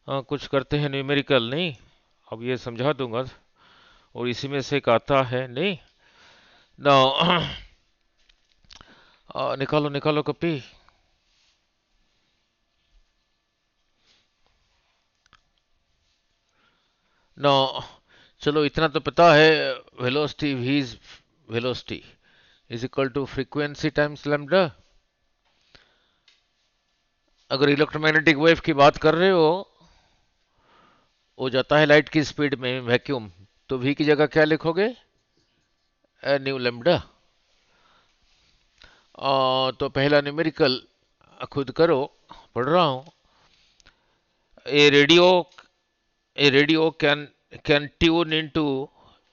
कुछ करते हैं न्यूमेरिकल नहीं। अब ये समझा दूंगा। और इसी में से एक आता है नहीं। ना निकालो निकालो कॉपी। ना चलो इतना तो पता है। Velocity v is velocity is equal to frequency times lambda. अगर इलेक्ट्रोमैग्नेटिक वेव की बात कर रहे हो, वो जाता है लाइट की स्पीड में वैक्यूम, तो v की जगह क्या लिखोगे? Nu lambda. तो पहला न्यूमेरिकल खुद करो, पढ़ रहा हूं। A radio a radio can tune into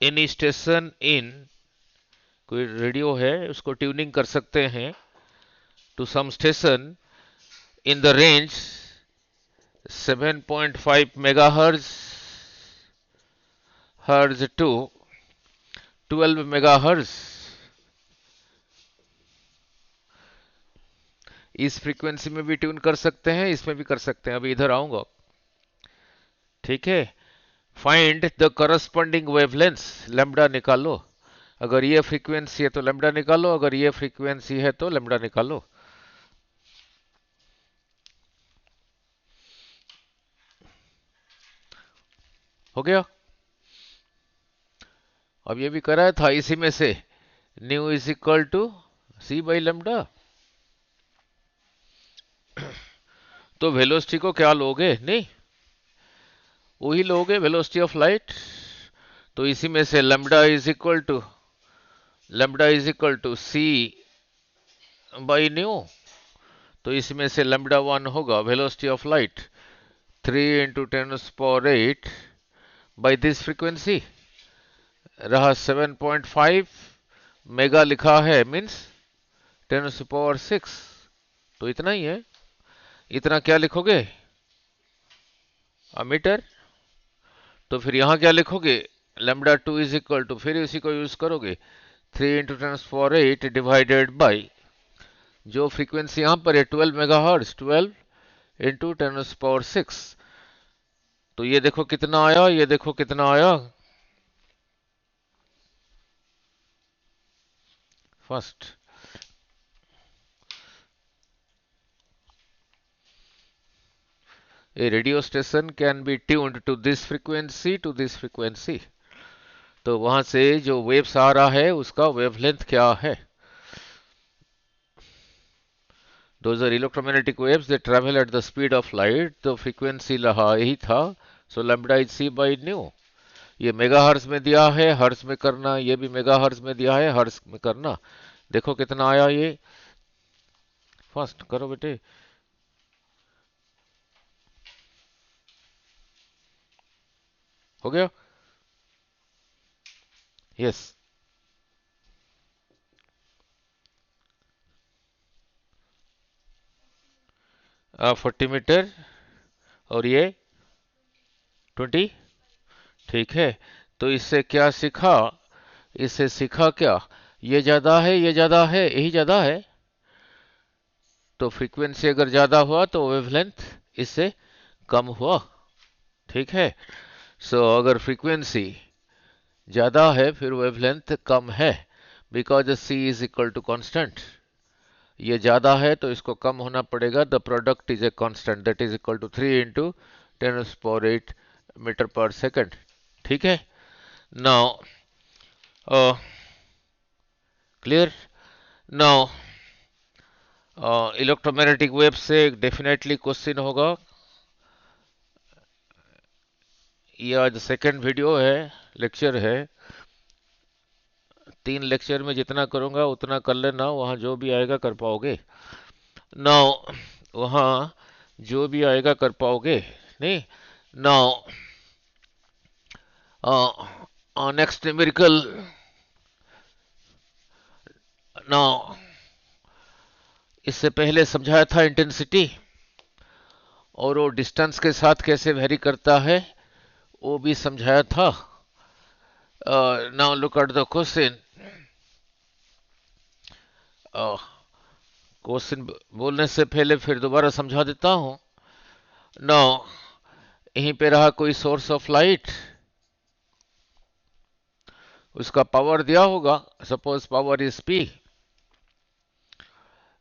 any station in, कोई रेडियो है उसको ट्यूनिंग कर सकते हैं to some station in the range 7.5 megahertz hertz to 12 megahertz. इस फ्रीक्वेंसी में भी ट्यून कर सकते हैं, इसमें भी कर सकते हैं। अभी इधर आऊंगा। ठीक है। Find the corresponding wavelength, lambda निकालो। अगर ये फ्रीक्वेंसी है तो लैम्डा निकालो, अगर ये फ्रीक्वेंसी है तो लैम्डा निकालो। हो गया। अब ये भी कराया था इसी में से, nu is equal to C by lambda. तो वेलोसिटी को क्या लोगे? नहीं, वही लोगे वेलोसिटी ऑफ लाइट। तो इसी में से lambda is equal to C by nu. तो इसमें से लैम्डा वन होगा velocity of light 3 × 10⁻⁸ by this frequency. रहा 7.5 मेगा लिखा है, मीन्स 10⁶। तो इतना ही है। इतना क्या लिखोगे? मीटर। तो फिर यहां क्या लिखोगे? Lambda two is equal to, फिर उसी को यूज करोगे, 3 × 10⁸ डिवाइडेड बाई जो फ्रीक्वेंसी यहां पर है 12 मेगा हर्ट्ज, 12 × 10⁶। तो ये देखो कितना आया, ये देखो कितना आया। First, a radio station can be tuned to this frequency to this frequency। तो वहां से जो वेव्स आ रहा है उसका वेवलेंथ क्या है? Those are electromagnetic waves that travel at the speed of light। तो फ्रीक्वेंसी रहा यही था। So lambda is C by nu. ये मेगा हर्ट्ज में दिया है, हर्ट्ज में करना। ये भी मेगा हर्ट्ज में दिया है, हर्ट्ज में करना। देखो कितना आया ये। फर्स्ट करो बेटे। हो गया। यस। 40 मीटर। और ये 20। ठीक है। तो इससे क्या सीखा? इससे सीखा क्या? ये ज्यादा है, ये ज्यादा है, यही ज्यादा है। तो फ्रीक्वेंसी अगर ज्यादा हुआ तो वेवलेंथ इससे कम हुआ। ठीक है। अगर फ्रीक्वेंसी ज्यादा है फिर वेवलेंथ कम है, because c is equal to constant. ये ज्यादा है तो इसको कम होना पड़ेगा। The product is a constant that is equal to 3 × 10⁸ metre per second. ठीक है। Now clear. Now electromagnetic wave से डेफिनेटली क्वेश्चन होगा। ये आज सेकंड वीडियो है, लेक्चर है। 3 लेक्चर में जितना करूंगा उतना कर लेना, वहां जो भी आएगा कर पाओगे। नाउ वहां जो भी आएगा कर पाओगे नहीं। Now next numerical. नाउ इससे पहले समझाया था इंटेंसिटी, और वो डिस्टेंस के साथ कैसे वेरी करता है वो भी समझाया था। Now look at the question. Question बोलने से पहले फिर दोबारा समझा देता हूं। नाउ यहीं पे रहा कोई सोर्स ऑफ लाइट, उसका पावर दिया होगा, suppose power is P.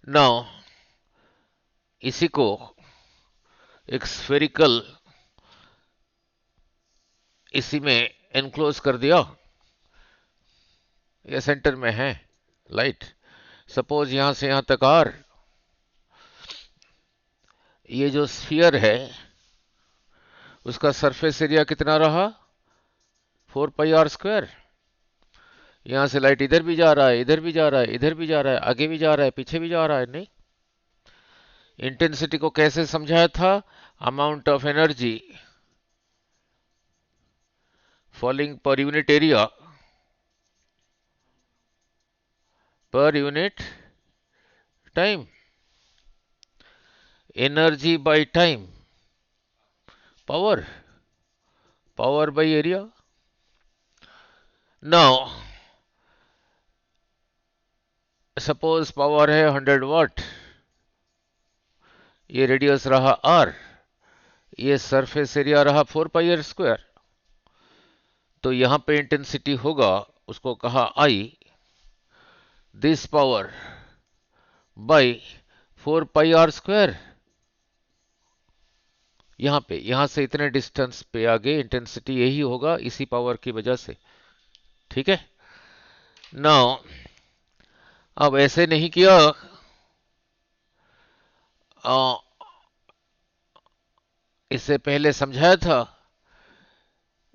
Now इसी को एक स्फेरिकल इसी में एनक्लोज कर दिया, ये सेंटर में है लाइट, सपोज यहां से यहां तक आर, ये जो स्फीयर है उसका सरफेस एरिया कितना रहा, 4πr²। यहां से लाइट इधर भी जा रहा है, इधर भी जा रहा है, इधर भी जा रहा है, आगे भी जा रहा है, पीछे भी जा रहा है, नहीं। इंटेंसिटी को कैसे समझाया था, amount of energy falling per unit area per unit time, energy by time, power, power by area. Now suppose power है 100 वाट, ये रेडियस रहा आर, ये सरफेस एरिया रहा 4πr²। तो यहां पे इंटेंसिटी होगा, उसको कहा आई, दिस पावर बाय 4πr²। यहां पे, यहां से इतने डिस्टेंस पे आगे इंटेंसिटी यही होगा, इसी पावर की वजह से, ठीक है। नाउ अब ऐसे नहीं किया, इससे पहले समझाया था,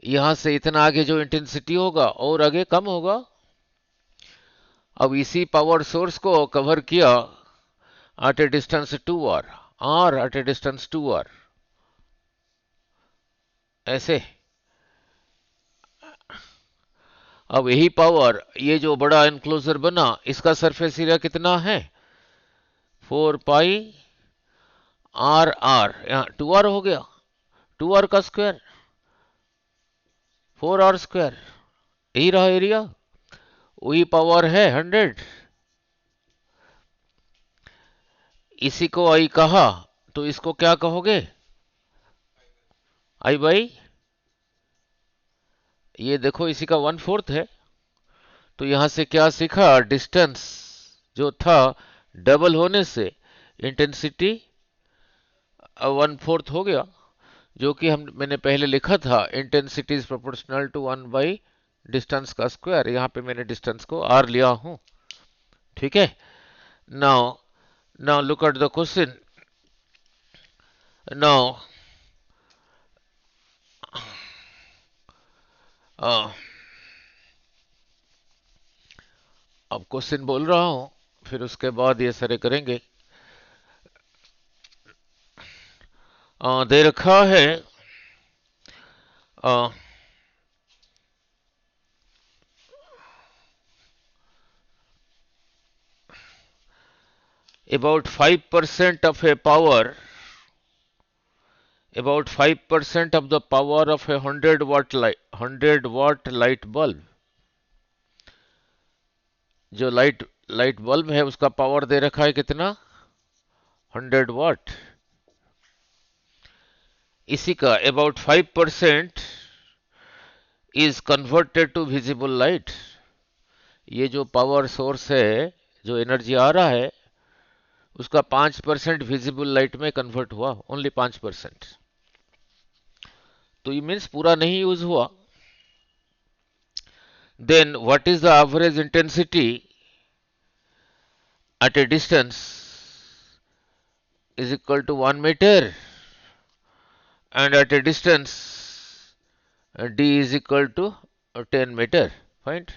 यहां से इतना आगे जो इंटेंसिटी होगा और आगे कम होगा। अब इसी पावर सोर्स को कवर किया at a distance 2r, r at a distance 2r, ऐसे। अब यही पावर, ये जो बड़ा एनक्लोजर बना, इसका सरफेस एरिया कितना है, 4πr, यहाँ 2r हो गया, 2r का स्क्वायर 4r², यही रहा एरिया, वही पावर है 100। इसी को आई कहा, तो इसको क्या कहोगे, आई बाई, ये देखो इसी का 1/4 है। तो यहां से क्या सीखा, डिस्टेंस जो था डबल होने से इंटेंसिटी 1/4 हो गया, जो कि मैंने पहले लिखा था, intensity is proportional to 1 distance का स्क्वायर। यहां पे मैंने डिस्टेंस को आर लिया हूं, ठीक है। Now now look at the question. Now अब क्वेश्चन बोल रहा हूं, फिर उसके बाद ये सारे करेंगे। दे रखा है about 5% of a power, about 5% of the power of a 100 watt light bulb, जो लाइट बल्ब है उसका पावर दे रखा है कितना, 100 वाट। इसी का about 5% is converted to visible light। ये जो पावर सोर्स है, जो एनर्जी आ रहा है, उसका 5% विजिबल लाइट में कन्वर्ट हुआ, ओनली 5%। तो ये मीन्स पूरा नहीं यूज हुआ। Then what is the average intensity at a distance is equal to 1 meter, and at a distance d is equal to 10 meter. Find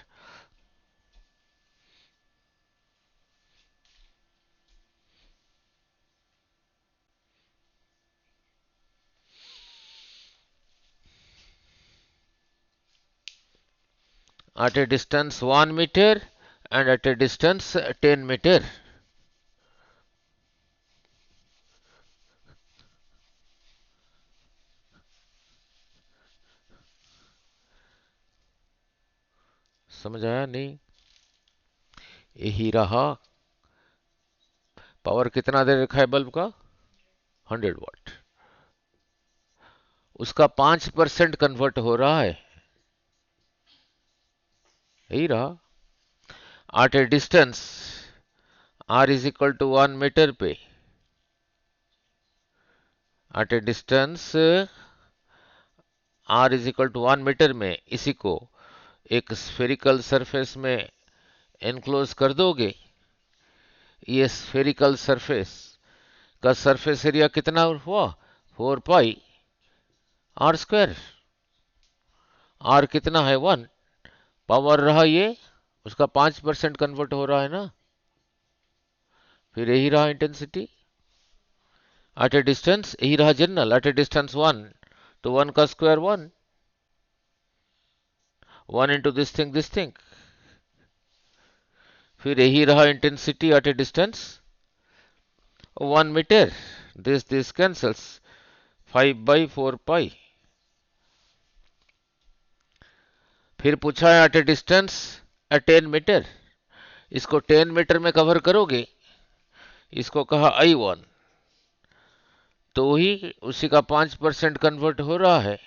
at a distance 1 meter and at a distance 10 meter. समझ आया नहीं, यही रहा। Power कितना दे रखा है bulb का, 100 वाट। उसका 5% कन्वर्ट हो रहा है, यही रहा। At a distance r is equal to 1 metre पे, at a distance r is equal to 1 metre में इसी को एक स्फेरिकल सरफेस में एनक्लोज कर दोगे। ये स्फेरिकल सरफेस का सरफेस एरिया कितना हुआ? 4πr²। r कितना है? 1। पावर रहा ये, उसका 5% कन्वर्ट हो रहा है ना, फिर यही रहा इंटेंसिटी एट ए डिस्टेंस, यही रहा जनरल। एट ए डिस्टेंस 1, तो 1 का स्क्वायर 1, 1 इंटू दिस थिंग, फिर यही रहा intensity at a distance 1 metre. This cancels, 5/4π। फिर पूछा है एट ए डिस्टेंस 10 मीटर, इसको 10 मीटर में कवर करोगे, इसको कहा I1, तो ही उसी का 5% कन्वर्ट हो रहा है।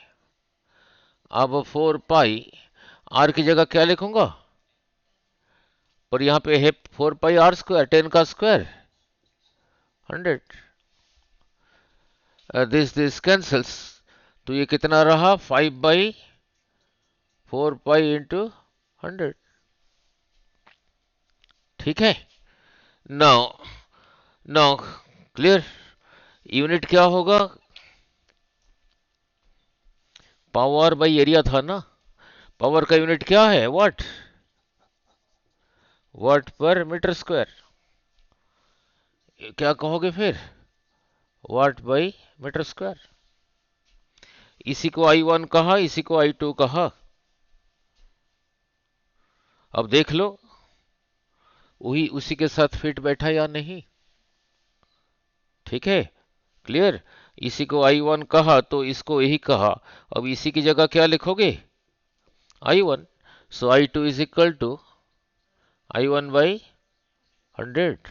अब 4π, r की जगह क्या लिखूंगा? और यहां पे है 4πr², 10 का स्क्वायर 100। दिस कैंसल्स, तो ये कितना रहा? 5/4π इंटू 100। ठीक है। Now now clear. यूनिट क्या होगा? पावर बाई एरिया था ना। पावर का यूनिट क्या है? वाट, वाट पर मीटर स्क्वायर। क्या कहोगे फिर? वाट बाई मीटर स्क्वायर। इसी को I1 कहा, इसी को I2 कहा। अब देख लो वही उसी के साथ फिट बैठा या नहीं। ठीक है, क्लियर। इसी को I1 कहा तो इसको यही कहा। अब इसी की जगह क्या लिखोगे? I1। So I2 is equal to I1/100।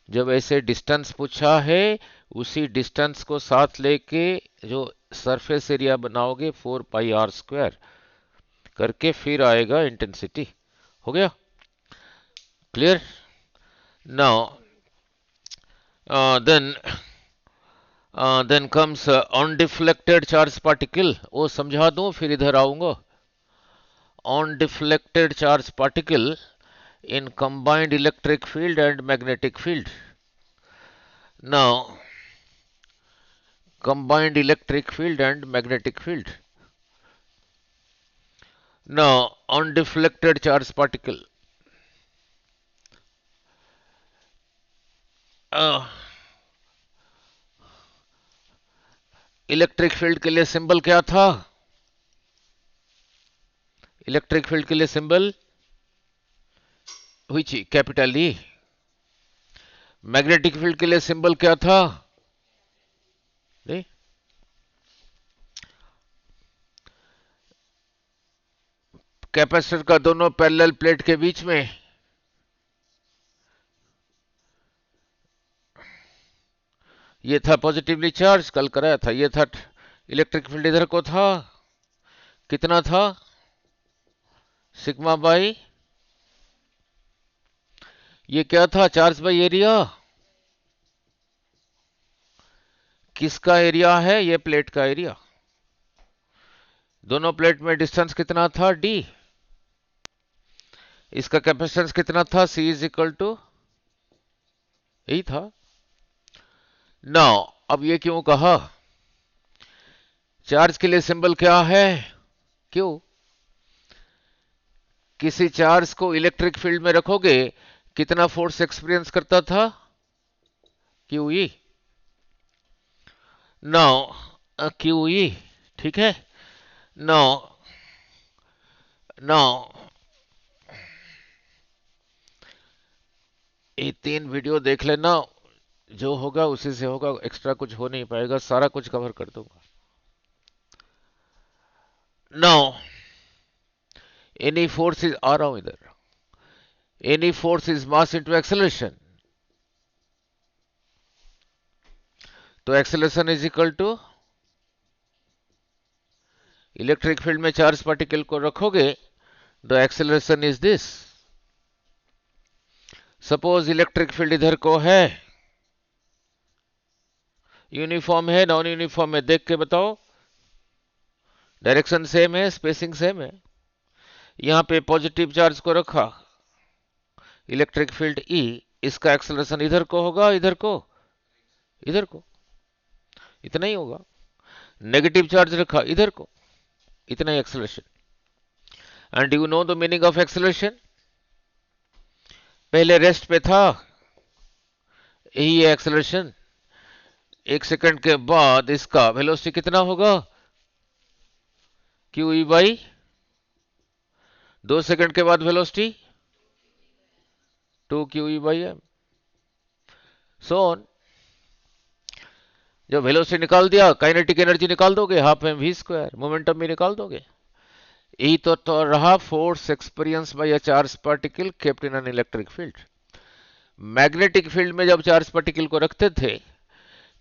जब ऐसे डिस्टेंस पूछा है, उसी डिस्टेंस को साथ लेके जो सरफेस एरिया बनाओगे 4πr² करके फिर आएगा इंटेंसिटी। हो गया clear. Now then comes undeflected charge particle. वो समझा दूं फिर इधर आऊंगा। Undeflected charge particle in combined electric field and magnetic field. Now, combined electric field and magnetic field. Now, undeflected charge particle. Electric field के लिए सिंबल क्या था? इलेक्ट्रिक फील्ड के लिए सिंबल हुई थी कैपिटल ई। मैग्नेटिक फील्ड के लिए सिंबल क्या था? नहीं, कैपेसिटर का दोनों पैरेलल प्लेट के बीच में ये था पॉजिटिवली चार्ज, कल कराया था। ये था इलेक्ट्रिक फील्ड, इधर को था, कितना था? सिग्मा बाई, ये क्या था? Charge by area. किसका एरिया है? ये प्लेट का एरिया। दोनों प्लेट में डिस्टेंस कितना था? d। इसका कैपेसिटेंस कितना था? C इज इक्वल टू, यही था। नाउ अब ये क्यों कहा? चार्ज के लिए सिंबल क्या है? क्यों? किसी चार्ज को इलेक्ट्रिक फील्ड में रखोगे, कितना फोर्स एक्सपीरियंस करता था? QE। नाउ QE, ठीक है। नाउ नाउ ये 3 वीडियो देख लेना, जो होगा उसी से होगा, एक्स्ट्रा कुछ हो नहीं पाएगा, सारा कुछ कवर कर दूंगा। नाउ एनी फोर्स इज, आ रहा हूं इधर, any force is mass into acceleration, तो acceleration is equal to electric field में चार्ज पार्टिकल को रखोगे, the acceleration is this. Suppose electric field इधर को है, यूनिफॉर्म है नॉन यूनिफॉर्म है, देख के बताओ। डायरेक्शन सेम है, स्पेसिंग सेम है। यहां पे पॉजिटिव चार्ज को रखा, इलेक्ट्रिक फील्ड ई, इसका एक्सेलरेशन इधर को होगा, इधर को, इधर को, इतना ही होगा। नेगेटिव चार्ज रखा इधर को, इतना ही acceleration. And you know the meaning of acceleration, पहले रेस्ट पे था, यही है एक्सेलरेशन। 1 सेकंड के बाद इसका वेलोसिटी कितना होगा, क्यू ई बाई 2 सेकंड के बाद velocity 2 q e by m. So on. जब वेलोसिटी निकाल दिया, काइनेटिक एनर्जी निकाल दोगे, half m v square, momentum भी निकाल दोगे। यही तो रहा force experience by a charge particle kept in an electric field. Magnetic field में जब चार्ज पार्टिकल को रखते थे,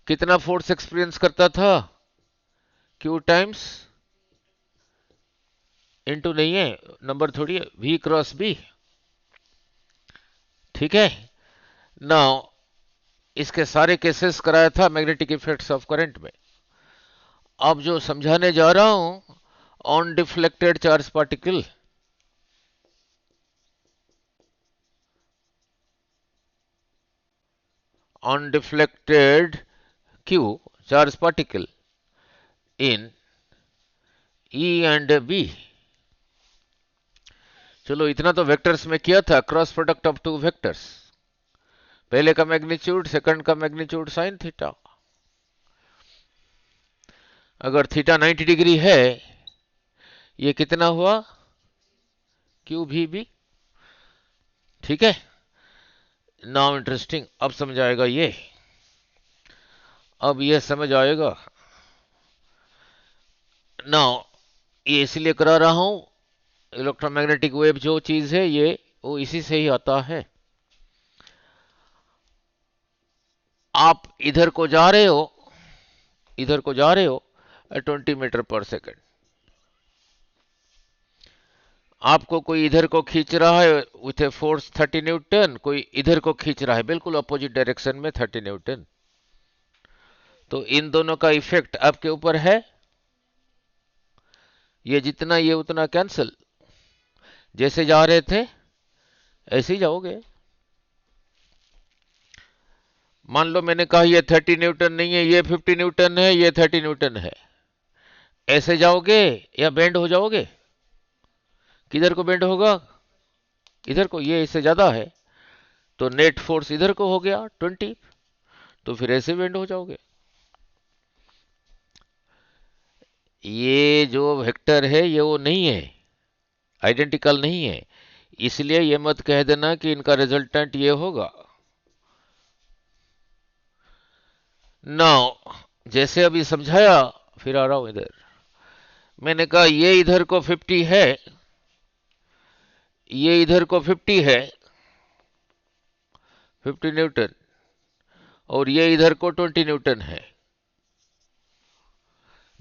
कितना फोर्स एक्सपीरियंस करता था, क्यू टाइम्स, इनटू नहीं है, नंबर थोड़ी है, वी क्रॉस बी। ठीक है। नाउ इसके सारे केसेस कराया था मैग्नेटिक इफेक्ट्स ऑफ करंट में। अब जो समझाने जा रहा हूं, undeflected charge particle, undeflected q charge particle in e and b. चलो इतना तो वेक्टर्स में किया था, cross product of two vectors, पहले का मैग्नीट्यूड, सेकंड का मैग्नीट्यूड साइन थीटा। अगर थीटा 90 डिग्री है, ये कितना हुआ, क्यू भी बी। ठीक है। नाउ इंटरेस्टिंग, अब समझ आएगा ये, अब ये समझ आएगा। नाउ ये इसलिए करा रहा हूं, इलेक्ट्रोमैग्नेटिक वेव जो चीज है ये, वो इसी से ही आता है। आप इधर को जा रहे हो, इधर को जा रहे हो 20 मीटर पर सेकंड, आपको कोई इधर को खींच रहा है विथ ए फोर्स 30 न्यूटन, कोई इधर को खींच रहा है बिल्कुल अपोजिट डायरेक्शन में 30 न्यूटन। तो इन दोनों का इफेक्ट आपके ऊपर है, ये जितना ये उतना कैंसिल, जैसे जा रहे थे ऐसे ही जाओगे। मान लो मैंने कहा ये 30 न्यूटन नहीं है, ये 50 न्यूटन है, ये 30 न्यूटन है, ऐसे जाओगे या बेंड हो जाओगे, किधर को बेंड होगा, इधर को, ये इससे ज्यादा है, तो नेट फोर्स इधर को हो गया 20, तो फिर ऐसे बेंड हो जाओगे। ये जो वेक्टर है ये वो नहीं है, आइडेंटिकल नहीं है, इसलिए ये मत कह देना कि इनका रिजल्टेंट ये होगा। नाउ जैसे अभी समझाया, फिर आ रहा हूं इधर। मैंने कहा ये इधर को 50 है, ये इधर को 50 है, 50 न्यूटन, और ये इधर को 20 न्यूटन है।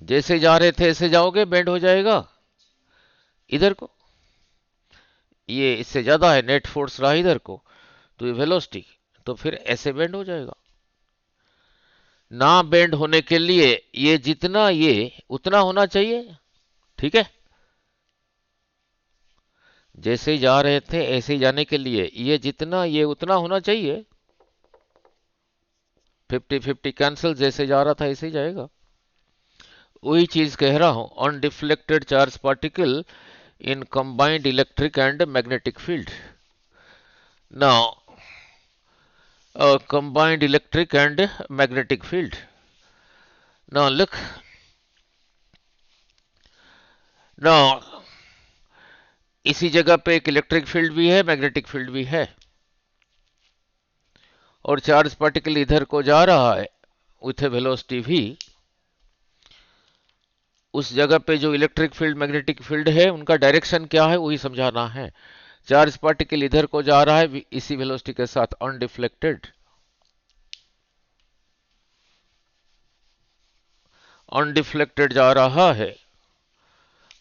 जैसे जा रहे थे ऐसे जाओगे, बेंड हो जाएगा इधर को, ये इससे ज्यादा है, नेट फोर्स रहा इधर को, तो ये वेलोसिटी, तो फिर ऐसे बेंड हो जाएगा। ना बेंड होने के लिए ये जितना ये उतना होना चाहिए। ठीक है। जैसे जा रहे थे ऐसे ही जाने के लिए ये जितना ये उतना होना चाहिए। 50-50 कैंसिल, जैसे जा रहा था ऐसे ही जाएगा। वही चीज कह रहा हूं, undeflected charge particle in combined electric and magnetic field. Now, combined electric and magnetic field. Now look. Now, इसी जगह पे एक इलेक्ट्रिक फील्ड भी है, मैग्नेटिक फील्ड भी है, और चार्ज पार्टिकल इधर को जा रहा है विथ वेलोसिटी v। उस जगह पे जो इलेक्ट्रिक फील्ड मैग्नेटिक फील्ड है उनका डायरेक्शन क्या है वही समझाना है। चार्ज पार्टिकल इधर को जा रहा है इसी वेलोसिटी के साथ, अनडिफ्लेक्टेड, अनडिफ्लेक्टेड जा रहा है,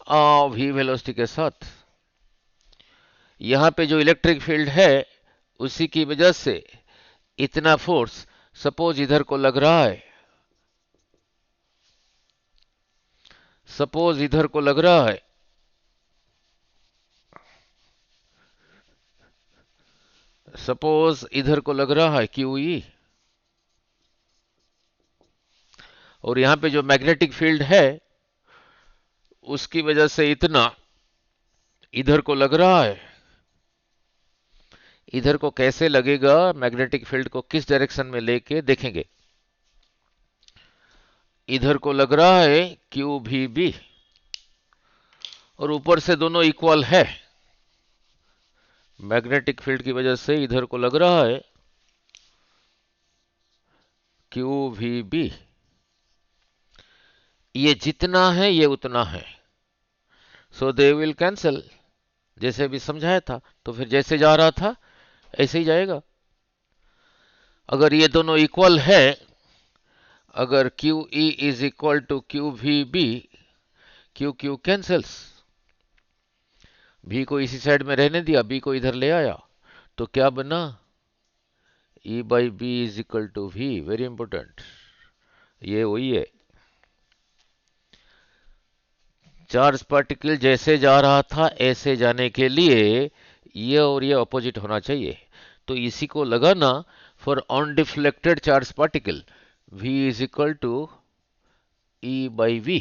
v वेलोसिटी के साथ। यहां पे जो इलेक्ट्रिक फील्ड है उसी की वजह से इतना फोर्स सपोज इधर को लग रहा है, सपोज इधर को लग रहा है, सपोज इधर को लग रहा है QE, और यहां पे जो मैग्नेटिक फील्ड है उसकी वजह से इतना इधर को लग रहा है। इधर को कैसे लगेगा, मैग्नेटिक फील्ड को किस डायरेक्शन में लेके देखेंगे। इधर को लग रहा है QVB और ऊपर से दोनों इक्वल है। मैग्नेटिक फील्ड की वजह से इधर को लग रहा है QVB, ये जितना है ये उतना है, सो दे विल कैंसल, जैसे भी समझाया था। तो फिर जैसे जा रहा था ऐसे ही जाएगा। अगर ये दोनों इक्वल है, अगर QE is equal to QVB, QQ cancels, B को इसी साइड में रहने दिया, B को इधर ले आया, तो क्या बना, E by b is equal to V। Very important, ये वही है। चार्ज पार्टिकल जैसे जा रहा था ऐसे जाने के लिए ये और ये अपोजिट होना चाहिए। तो इसी को लगाना for undeflected charge particle, V is equal to E by V।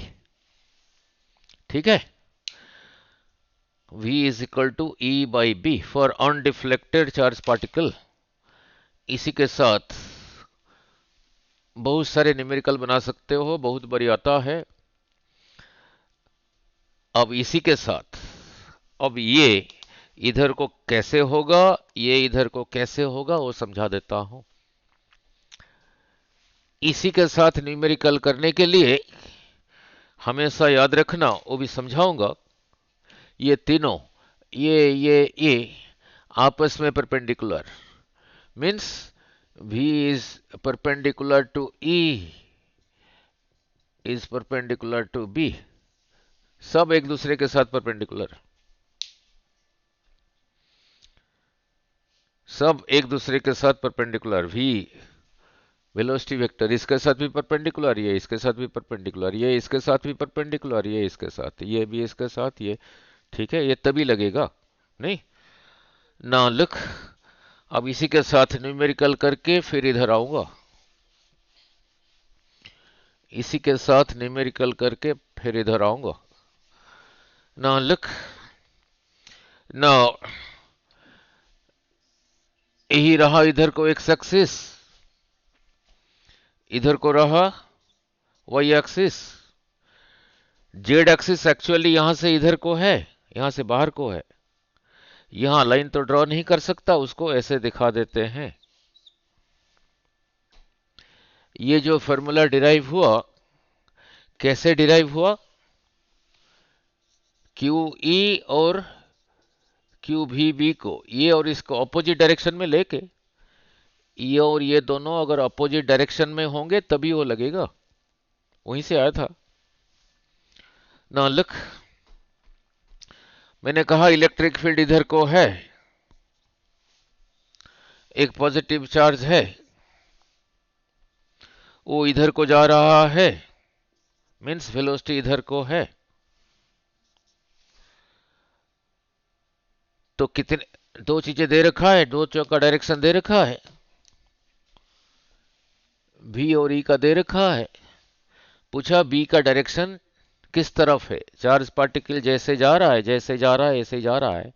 ठीक है, V is equal to E by b for undeflected charge particle. इसी के साथ बहुत सारे न्यूमेरिकल बना सकते हो, बहुत बड़ी आता है। अब इसी के साथ अब ये इधर को कैसे होगा, ये इधर को कैसे होगा वो समझा देता हूं। इसी के साथ न्यूमेरिकल करने के लिए हमेशा याद रखना, वो भी समझाऊंगा, ये तीनों ये आपस में perpendicular, means V is perpendicular to E is perpendicular to B, सब एक दूसरे के साथ परपेंडिकुलर, सब एक दूसरे के साथ परपेंडिकुलर। V वेलोसिटी वेक्टर इसके साथ भी परपेंडिकुलर, ये इसके साथ भी परपेंडिकुलर, ये इसके साथ भी परपेंडिकुलर, ये इसके साथ, ये भी इसके साथ, ये ठीक है, ये तभी लगेगा नहीं ना। लुक, अब इसी के साथ न्यूमेरिकल करके फिर इधर आऊंगा, इसी के साथ न्यूमेरिकल करके फिर इधर आऊंगा। ना लुक, ना यही रहा इधर को एक्स एक्सिस, इधर को रहा y axis. Z axis actually यहां से इधर को है, यहां से बाहर को है। यहां लाइन तो ड्रॉ नहीं कर सकता, उसको ऐसे दिखा देते हैं। ये जो फॉर्मूला डिराइव हुआ, कैसे डिराइव हुआ, QE और QVB को ये और इसको अपोजिट डायरेक्शन में लेके, ये और ये दोनों अगर अपोजिट डायरेक्शन में होंगे तभी वो लगेगा, वहीं से आया था ना। लुक, मैंने कहा इलेक्ट्रिक फील्ड इधर को है, एक पॉजिटिव चार्ज है, वो इधर को जा रहा है, मीन्स वेलोसिटी इधर को है। तो कितने, दो चीजें दे रखा है, दो चौक का डायरेक्शन दे रखा है, V और E का दे रखा है। पूछा B का डायरेक्शन किस तरफ है, चार्ज पार्टिकल जैसे जा रहा है, जैसे जा रहा है ऐसे ही जा रहा है,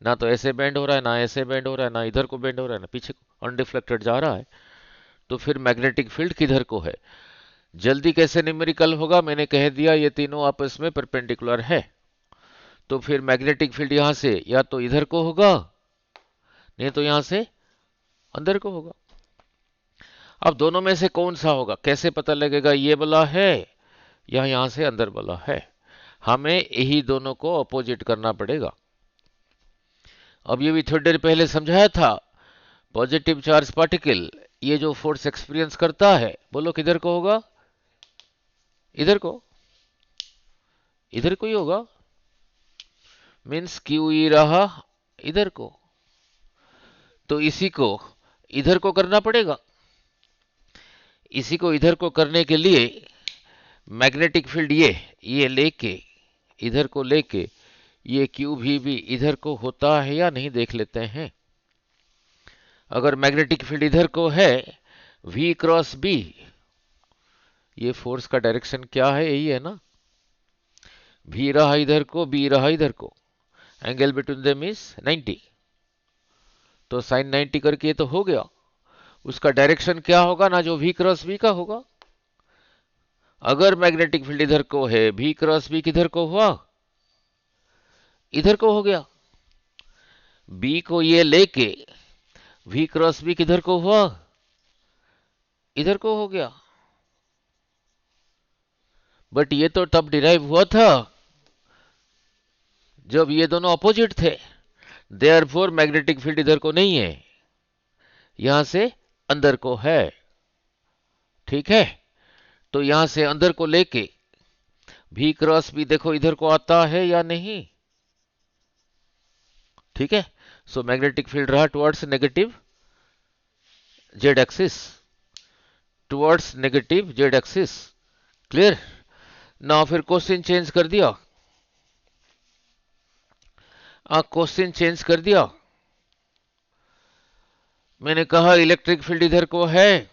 ना तो ऐसे बेंड हो रहा है, ना ऐसे बेंड हो रहा है, ना इधर को बेंड हो रहा है, ना पीछे को, अनडिफ्लेक्टेड जा रहा है। तो फिर मैग्नेटिक फील्ड किधर को है, जल्दी कैसे न्यूमेरिकल होगा, मैंने कह दिया ये तीनों आपस में परपेंडिकुलर है। तो फिर मैग्नेटिक फील्ड यहां से या तो इधर को होगा, नहीं तो यहां से अंदर को होगा। अब दोनों में से कौन सा होगा, कैसे पता लगेगा, ये वाला है या यहां से अंदर वाला है। हमें यही दोनों को अपोजिट करना पड़ेगा। अब ये भी थोड़ी देर पहले समझाया था, पॉजिटिव चार्ज पार्टिकल ये जो फोर्स एक्सपीरियंस करता है, बोलो किधर को होगा, इधर को, इधर को ही होगा। मीन्स क्यू ई रहा इधर को, तो इसी को इधर को करना पड़ेगा। इसी को इधर को करने के लिए मैग्नेटिक फील्ड ये लेके, इधर को लेके, ये क्यू भी इधर को होता है या नहीं देख लेते हैं। अगर मैग्नेटिक फील्ड इधर को है V क्रॉस B, ये फोर्स का डायरेक्शन क्या है, यही है ना। V रहा इधर को, B रहा इधर को, एंगल बिटवीन देम इज 90, तो साइन 90 करके ये तो हो गया। उसका डायरेक्शन क्या होगा ना, जो V क्रॉस B का होगा। अगर मैग्नेटिक फील्ड इधर को है, V क्रॉस B किधर को हुआ, इधर को हो गया। B को ये लेके V क्रॉस B किधर को हुआ, इधर को हो गया। बट ये तो तब डिराइव हुआ था जब ये दोनों अपोजिट थे। देयरफॉर मैग्नेटिक फील्ड इधर को नहीं है, यहां से अंदर को है। ठीक है, तो यहां से अंदर को लेके V क्रॉस B देखो इधर को आता है या नहीं। ठीक है, सो मैग्नेटिक फील्ड रहा towards negative Z axis, towards negative Z axis. Clear ना। फिर क्वेश्चन चेंज कर दिया, क्वेश्चन चेंज कर दिया। मैंने कहा इलेक्ट्रिक फील्ड इधर को है,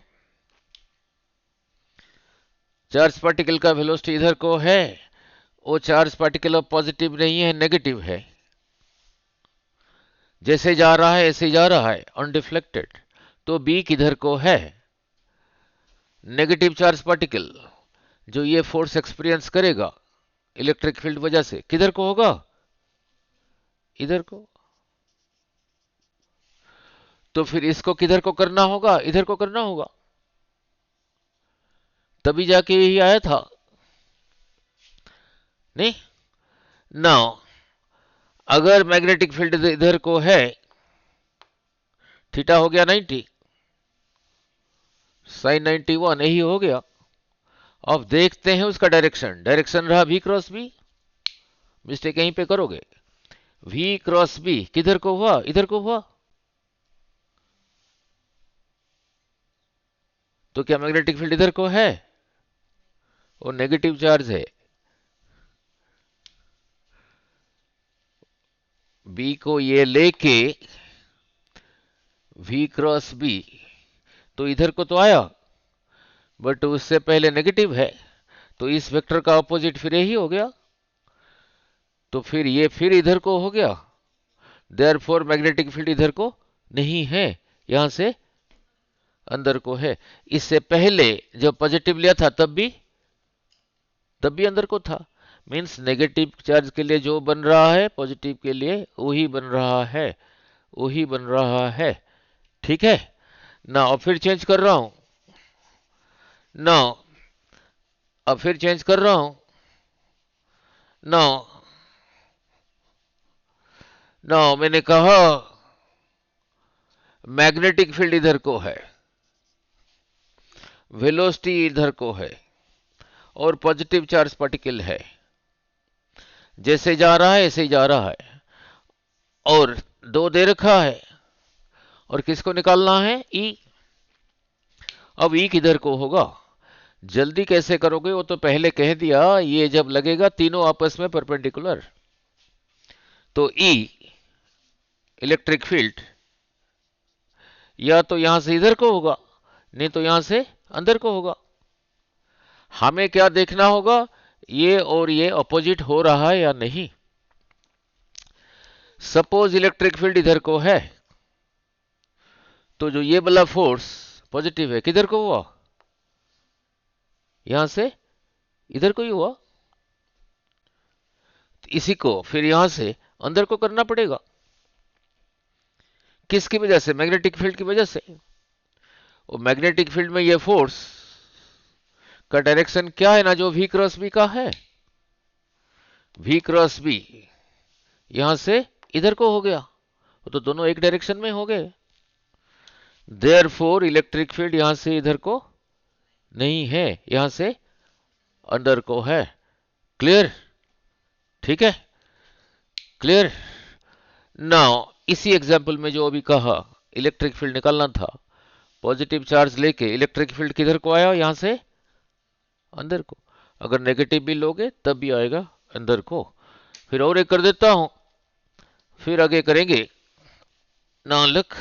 चार्ज पार्टिकल का वेलोसिटी इधर को है, वो चार्ज पार्टिकल अब पॉजिटिव नहीं है, नेगेटिव है। जैसे जा रहा है ऐसे जा रहा है अनडिफ्लेक्टेड। तो B किधर को है, नेगेटिव चार्ज पार्टिकल जो ये फोर्स एक्सपीरियंस करेगा इलेक्ट्रिक फील्ड वजह से, किधर को होगा, इधर को। तो फिर इसको किधर को करना होगा, इधर को करना होगा, तभी जाके यही आया था नहीं। नाउ अगर मैग्नेटिक फील्ड इधर को है, थीटा हो गया 90, साइन 91 यही हो गया। अब देखते हैं उसका डायरेक्शन, डायरेक्शन रहा V क्रॉस B, मिस्टेक यहीं पे करोगे। V क्रॉस B किधर को हुआ, इधर को हुआ। तो क्या मैग्नेटिक फील्ड इधर को है, वो नेगेटिव चार्ज है। B को ये लेके V क्रॉस B, तो इधर को तो आया, बट उससे पहले नेगेटिव है, तो इस वेक्टर का अपोजिट फिर यही हो गया। तो फिर ये फिर इधर को हो गया। देयरफॉर मैग्नेटिक फील्ड इधर को नहीं है, यहां से अंदर को है। इससे पहले जब पॉजिटिव लिया था तब भी अंदर को था। मीन्स नेगेटिव चार्ज के लिए जो बन रहा है पॉजिटिव के लिए वही बन रहा है, वही बन रहा है। ठीक है ना। अब फिर चेंज कर रहा हूं ना, अब फिर चेंज कर रहा हूं ना। ना मैंने कहा मैग्नेटिक फील्ड इधर को है, वेलोसिटी इधर को है, और पॉजिटिव चार्ज पार्टिकल है। जैसे जा रहा है ऐसे ही जा रहा है, और दो दे रखा है, और किसको निकालना है, E। अब E किधर को होगा, जल्दी कैसे करोगे वो तो पहले कह दिया। ये जब लगेगा तीनों आपस में परपेंडिकुलर, तो E इलेक्ट्रिक फील्ड या तो यहां से इधर को होगा, नहीं तो यहां से अंदर को होगा। हमें क्या देखना होगा, ये और ये अपोजिट हो रहा है या नहीं। सपोज इलेक्ट्रिक फील्ड इधर को है, तो जो ये वाला फोर्स पॉजिटिव है किधर को हुआ, यहां से इधर को ही हुआ। इसी को फिर यहां से अंदर को करना पड़ेगा। किसकी वजह से, मैग्नेटिक फील्ड की वजह से। और मैग्नेटिक फील्ड में ये फोर्स का डायरेक्शन क्या है ना, जो V क्रॉस B का है। V क्रॉस B यहां से इधर को हो गया, तो दोनों एक डायरेक्शन में हो गए। देयरफॉर इलेक्ट्रिक फील्ड यहां से इधर को नहीं है, यहां से अंदर को है। क्लियर, ठीक है क्लियर। नाउ इसी एग्जाम्पल में जो अभी कहा, इलेक्ट्रिक फील्ड निकालना था, पॉजिटिव चार्ज लेके इलेक्ट्रिक फील्ड किधर को आया, यहां से अंदर को। अगर नेगेटिव भी लोगे तब भी आएगा अंदर को। फिर और एक कर देता हूं, फिर आगे करेंगे। ना लुक,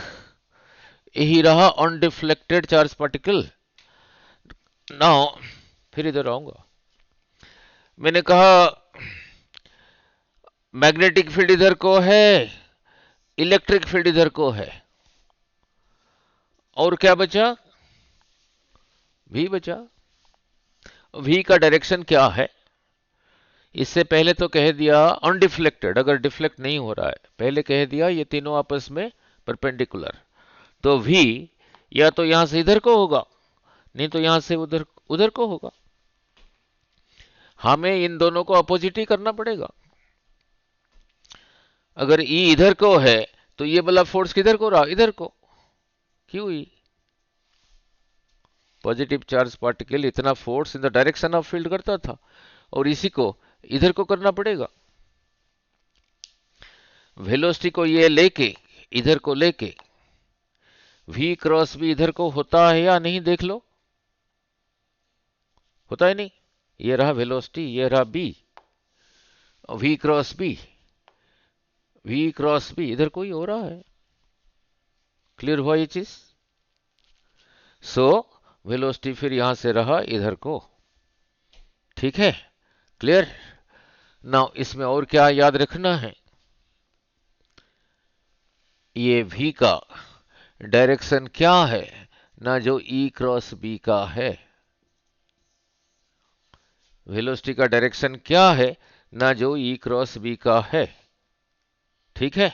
यही रहा अनडिफ्लेक्टेड चार्ज पार्टिकल। नाउ फिर इधर आऊंगा, मैंने कहा मैग्नेटिक फील्ड इधर को है, इलेक्ट्रिक फील्ड इधर को है, और क्या बचा, भी बचा। वी का डायरेक्शन क्या है, इससे पहले तो कह दिया अनडिफ्लेक्टेड, अगर डिफ्लेक्ट नहीं हो रहा है, पहले कह दिया ये तीनों आपस में परपेंडिकुलर, तो वी या तो यहां से इधर को होगा, नहीं तो यहां से उधर उधर को होगा। हमें इन दोनों को अपोजिट ही करना पड़ेगा। अगर ई इधर को है तो ये वाला फोर्स किधर को रहा, इधर को, क्यों ई, पॉजिटिव चार्ज पार्टिकल इतना force in the direction of field करता था, और इसी को इधर को करना पड़ेगा। वेलोसिटी को ये लेके इधर को लेके v क्रॉस बी इधर को होता है या नहीं, देख लो, होता है नहीं। ये रहा वेलोसिटी, ये रहा b, v cross b, v cross b इधर को ही हो रहा है। क्लियर हुआ ये चीज। सो वेलोसिटी फिर यहां से रहा इधर को, ठीक है, क्लियर। नाउ इसमें और क्या याद रखना है, ये v का डायरेक्शन क्या है ना, जो e क्रॉस b का है। वेलोसिटी का डायरेक्शन क्या है ना, जो e क्रॉस b का है, ठीक है।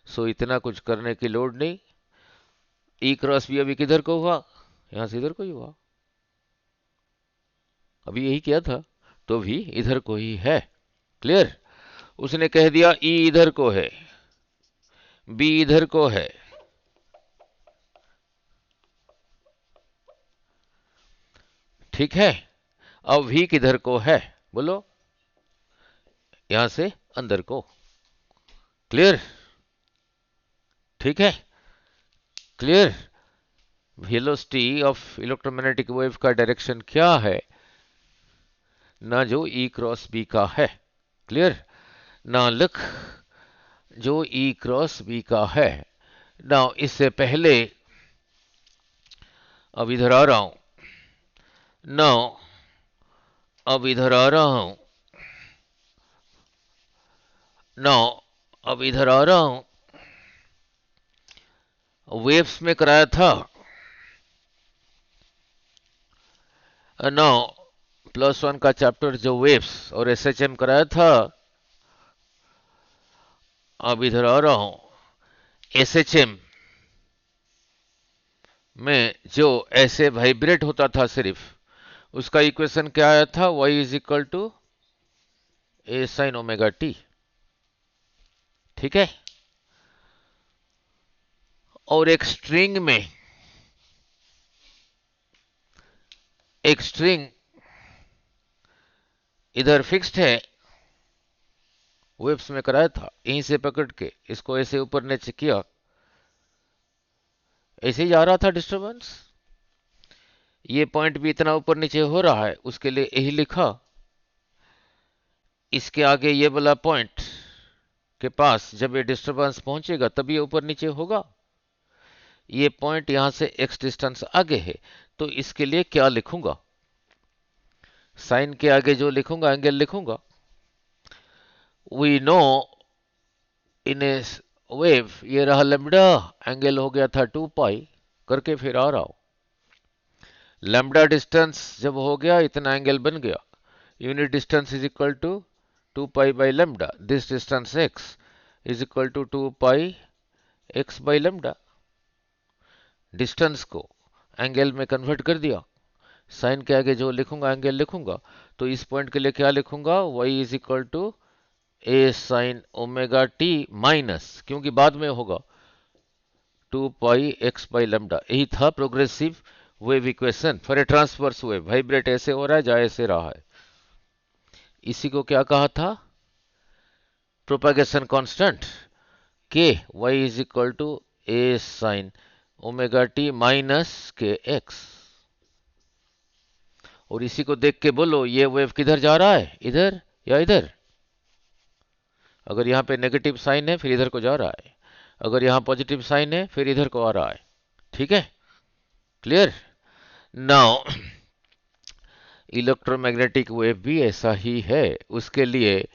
सो इतना कुछ करने की लोड नहीं। e क्रॉस b अभी किधर को हुआ, यहां से इधर को ही हुआ, अभी यही किया था, तो भी इधर को ही है। क्लियर। उसने कह दिया e इधर को है, b इधर को है, ठीक है। अब v किधर को है, बोलो, यहां से अंदर को। क्लियर, ठीक है, clear. Velocity of electromagnetic wave का डायरेक्शन क्या है ना, जो E क्रॉस B का है। क्लियर। ना लिख, जो E क्रॉस B का है। ना इससे पहले अब इधर आ रहा हूं, ना अब इधर आ रहा हूं, ना अब इधर आ रहा हूं, वेव्स में कराया था, ना +1 का चैप्टर जो वेव्स और SHM कराया था। अब इधर आ रहा हूं, SHM में जो ऐसे वाइब्रेट होता था सिर्फ, उसका इक्वेशन क्या आया था, y is equal to a sine omega t, ठीक है। और एक स्ट्रिंग में, एक स्ट्रिंग इधर फिक्स्ड है, वेव्स में कराया था, यहीं से पकड़ के इसको ऐसे ऊपर नीचे किया, ऐसे ही जा रहा था डिस्टरबेंस। ये पॉइंट भी इतना ऊपर नीचे हो रहा है, उसके लिए यही लिखा। इसके आगे ये वाला पॉइंट के पास जब ये डिस्टरबेंस पहुंचेगा तब ये ऊपर नीचे होगा। ये पॉइंट यहां से x डिस्टेंस आगे है, तो इसके लिए क्या लिखूंगा, साइन के आगे जो लिखूंगा एंगल लिखूंगा। We know in a wave, ये रहा लैम्ब्डा, एंगल हो गया था 2 पाई, करके फिर आ रहा हूं। लैम्ब्डा डिस्टेंस जब हो गया इतना एंगल बन गया, unit distance is equal to 2 pi by lambda, this distance x is equal to 2 pi x by lambda. Distance को एंगल में कन्वर्ट कर दिया, साइन के आगे जो लिखूंगा एंगल लिखूंगा, तो इस पॉइंट के लिए क्या लिखूंगा, y is equal to a sine omega t minus, क्योंकि बाद में होगा, 2 पाई x बाई लैम्ब्डा। यही था progressive wave equation for a transverse wave, vibrate ऐसे हो रहा है, जा ऐसे रहा है। इसी को क्या कहा था, propagation constant k y is equal to a sine omega t minus k x. और इसी को देख के बोलो ये वेव किधर जा रहा है, इधर या इधर। अगर यहां पे नेगेटिव साइन है फिर इधर को जा रहा है, अगर यहां पॉजिटिव साइन है फिर इधर को आ रहा है। ठीक है, क्लियर। नाउ इलेक्ट्रोमैग्नेटिक वेव भी ऐसा ही है। उसके लिए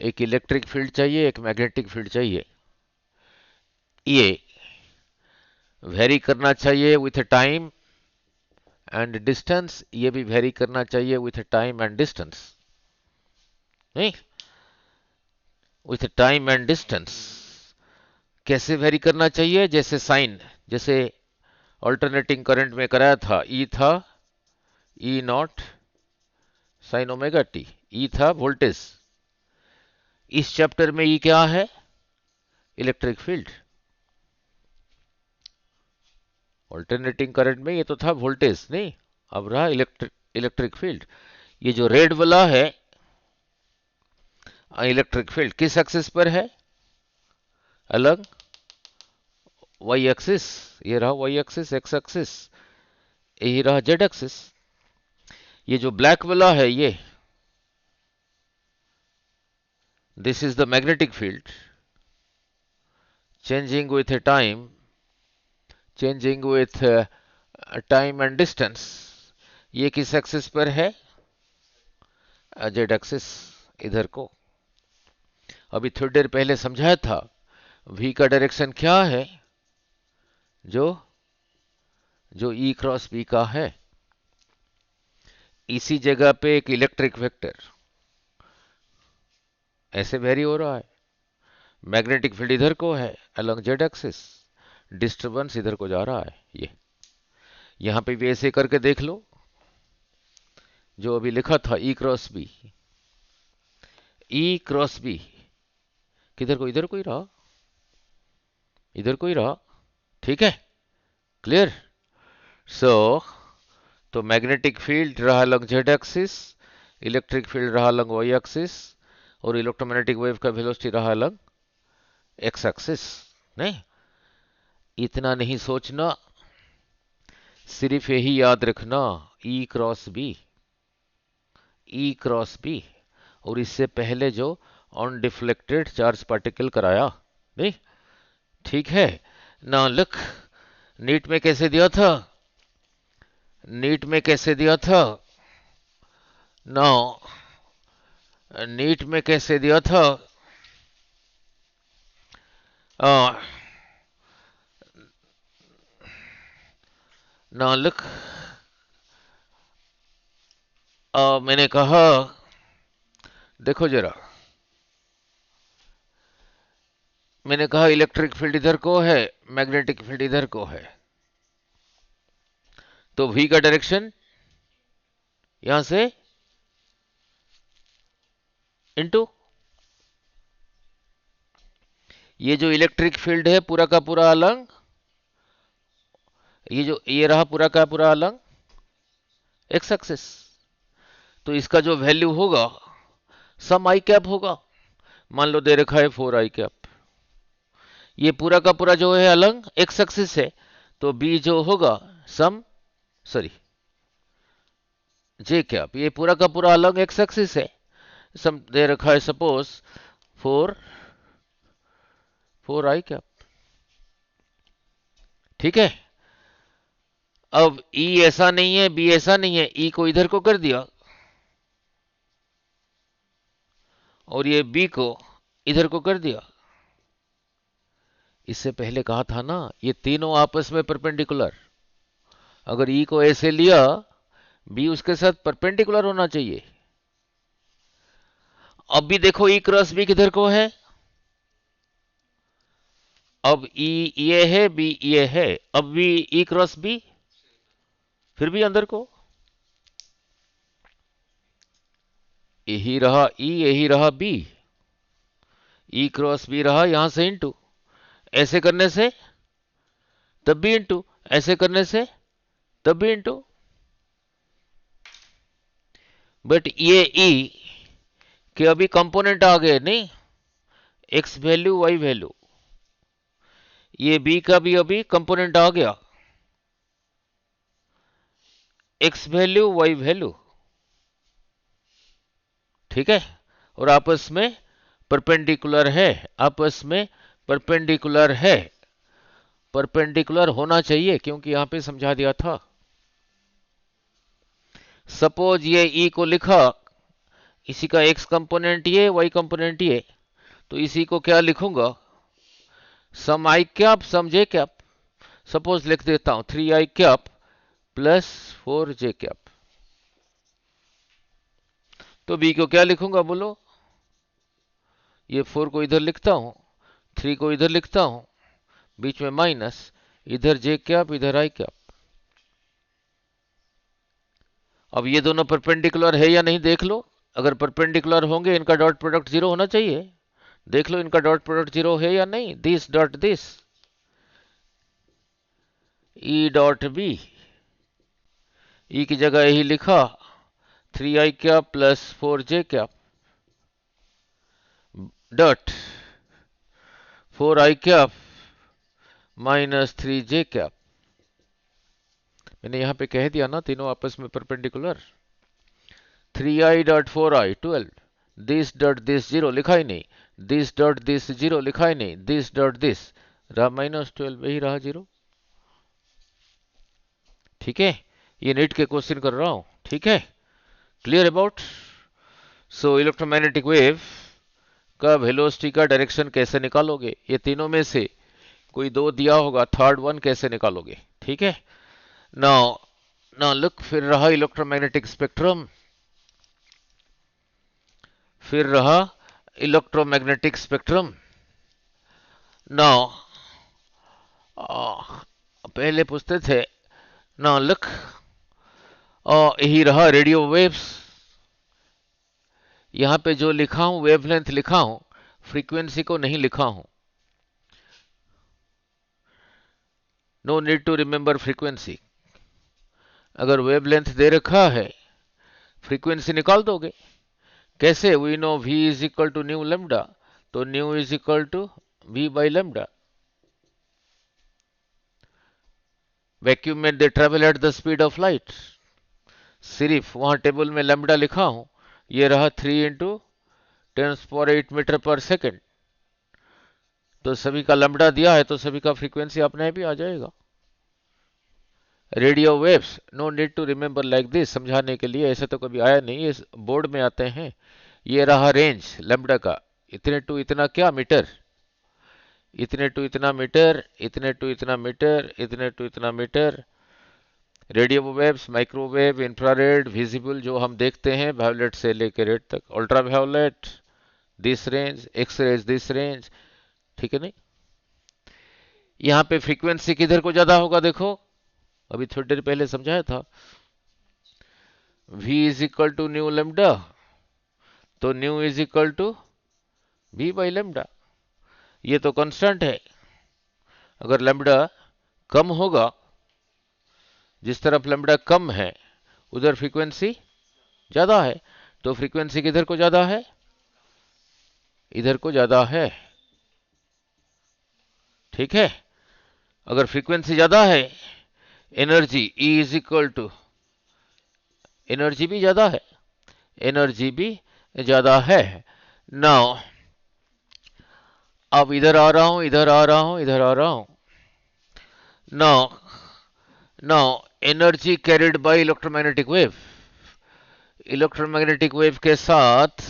एक इलेक्ट्रिक फील्ड चाहिए, एक मैग्नेटिक फील्ड चाहिए। ये वेरी करना चाहिए विथ टाइम एंड डिस्टेंस, ये भी वेरी करना चाहिए विथ टाइम एंड डिस्टेंस। नहीं, विथ टाइम एंड डिस्टेंस कैसे वेरी करना चाहिए? जैसे साइन, जैसे ऑल्टरनेटिंग करंट में कराया था, ई था E not sign omega T, ई था वोल्टेज। इस चैप्टर में ई क्या है? Electric field. ऑल्टरनेटिंग करंट में ये तो था वोल्टेज, नहीं, अब रहा इलेक्ट्रिक फील्ड। ये जो रेड वाला है इलेक्ट्रिक फील्ड किस एक्सिस पर है? अलग वाई एक्सिस। ये रहा वाई एक्सिस, एक्स एक्सिस, यही रहा जेड एक्सिस। ये जो ब्लैक वाला है ये, this is the magnetic field changing with a time, changing with time and distance। ये किस एक्सिस पर है? जेड एक्सिस, इधर को। अभी थोड़ी देर पहले समझाया था v का डायरेक्शन क्या है? जो जो E क्रॉस B का है। इसी जगह पे एक इलेक्ट्रिक वेक्टर ऐसे वेरी हो रहा है। मैग्नेटिक फील्ड इधर को है अलोंग जेड एक्सिस, डिस्टरबेंस इधर को जा रहा है। ये यहां पे भी ऐसे करके देख लो, जो अभी लिखा था ई क्रॉस बी, ई क्रॉस बी किधर को, इधर को ही रहा, इधर को ही रहा। ठीक है, क्लियर। सो तो मैग्नेटिक फील्ड रहा along Z axis, electric field रहा अलोंग वाई एक्सिस, और इलेक्ट्रोमैग्नेटिक वेव का वेलोसिटी रहा अलोंग एक्स एक्सिस। नहीं, इतना नहीं सोचना, सिर्फ यही याद रखना, ई क्रॉस बी, ई क्रॉस बी। और इससे पहले जो अनडिफ्लेक्टेड चार्ज पार्टिकल कराया, नहीं, ठीक है ना। लुक, नीट में कैसे दिया था, नीट में कैसे दिया था ना, नीट में कैसे दिया था? ना लुक, मैंने कहा देखो जरा, मैंने कहा इलेक्ट्रिक फील्ड इधर को है, मैग्नेटिक फील्ड इधर को है, तो v का डायरेक्शन यहां से इनटू ये जो इलेक्ट्रिक फील्ड है पूरा का पूरा अलंग, ये जो ये रहा पूरा का पूरा अलंग एक्स एक्सिस। तो इसका जो वैल्यू होगा सम आई कैप होगा। मान लो दे रखा है 4 आई कैप, ये पूरा का पूरा जो है अलंग एक्स एक्सिस है, तो बी जो होगा सम, सॉरी जे कैप, ये पूरा का पूरा अलंग एक्स एक्सिस है, सम दे रखा है सपोज 4 आई कैप। ठीक है, अब ई ऐसा नहीं है, बी ऐसा नहीं है, ई को इधर को कर दिया और ये बी को इधर को कर दिया। इससे पहले कहा था ना ये तीनों आपस में परपेंडिकुलर, अगर ई को ऐसे लिया बी उसके साथ परपेंडिकुलर होना चाहिए। अब भी देखो ई क्रॉस बी किधर को है, अब ई ये है, बी ये है, अब भी ई क्रॉस बी, फिर भी अंदर को, यही रहा ई, यही रहा बी, ई क्रॉस बी रहा यहां से इंटू, ऐसे करने से तब भी इंटू, ऐसे करने से तब भी इंटू। बट ये ई के अभी कंपोनेंट आ गए, नहीं, एक्स वैल्यू वाई वैल्यू, ये बी का भी अभी कंपोनेंट आ गया, एक्स वैल्यू वाई वैल्यू, ठीक है, और आपस में परपेंडिकुलर है, आपस में परपेंडिकुलर है, परपेंडिकुलर होना चाहिए क्योंकि यहां पे समझा दिया था। सपोज ये ई को लिखा, इसी का एक्स कंपोनेंट ये, वाई कंपोनेंट ये, तो इसी को क्या लिखूंगा, सम आई कैप सम जे कैप, सपोज लिख देता हूं 3i cap plus 4j cap. तो बी को क्या लिखूंगा बोलो, ये 4 को इधर लिखता हूं, 3 को इधर लिखता हूं, बीच में माइनस, इधर जे कैप इधर आई कैप। अब ये दोनों परपेंडिकुलर है या नहीं देख लो, अगर परपेंडिकुलर होंगे इनका डॉट प्रोडक्ट जीरो होना चाहिए, देख लो इनका डॉट प्रोडक्ट जीरो है या नहीं, this dot this, E dot B, E की जगह यही लिखा 3i cap plus 4j cap dot 4i cap minus 3j cap. मैंने यहां पे कह दिया ना तीनों आपस में perpendicular, 3i dot 4i 12, this dot this zero लिखा ही नहीं, दिस डॉट दिस जीरो लिखा ही नहीं, दिस डॉट दिस रहा माइनस 12, यही रहा जीरो। ठीक है, ये नीट के क्वेश्चन कर रहा हूं, ठीक है, clear about. So electromagnetic wave का वेलोसिटी का डायरेक्शन कैसे निकालोगे, ये तीनों में से कोई दो दिया होगा, थर्ड वन कैसे निकालोगे, ठीक है। नाउ नाउ लुक, फिर रहा इलेक्ट्रोमैग्नेटिक स्पेक्ट्रम, फिर रहा इलेक्ट्रोमैग्नेटिक स्पेक्ट्रम। नाउ पहले पूछते थे, नाउ लुक, यही रहा रेडियो वेव्स, यहां पे जो लिखा हूं वेवलेंथ लिखा हूं, फ्रीक्वेंसी को नहीं लिखा हूं, no need to remember frequency. अगर वेवलेंथ दे रखा है फ्रीक्वेंसी निकाल दोगे, कैसे, we know v is equal to nu lambda, तो nu is equal to v by lambda. Vacuum में they travel at the speed of light, सिर्फ वहां टेबल में लेमडा लिखा हूं, ये रहा 3 × 10⁸ मीटर पर सेकेंड, तो सभी का लेमडा दिया है तो सभी का फ्रीक्वेंसी अपने भी आ जाएगा। Radio waves no need to remember like this, समझाने के लिए ऐसे तो कभी आया नहीं, इस बोर्ड में आते हैं। ये रहा रेंज लेमडा का, इतने टू इतना क्या मीटर, इतने टू इतना मीटर, इतने टू इतना मीटर, इतने टू इतना metre. Radio waves, microwave, infrared, visible जो हम देखते हैं वायोलेट से लेकर रेड तक, ultra violet this range, x rays this range, ठीक है नहीं। यहां पे फ्रीक्वेंसी किधर को ज्यादा होगा देखो, अभी थोड़ी देर पहले समझाया था, v is equal to nu lambda, तो nu is equal to v by lambda, ये तो कांस्टेंट है। अगर लेमडा कम होगा, जिस तरफ लेमडा कम है उधर फ्रीक्वेंसी ज्यादा है, तो फ्रीक्वेंसी किधर को ज्यादा है, इधर को ज्यादा है, ठीक है। अगर फ्रीक्वेंसी ज्यादा है, energy E is equal to, energy भी ज्यादा है, एनर्जी भी ज्यादा है। नाउ अब इधर आ रहा हूं, इधर आ रहा हूं, इधर आ रहा हूं। Now now energy carried bye electromagnetic wave, electromagnetic wave के साथ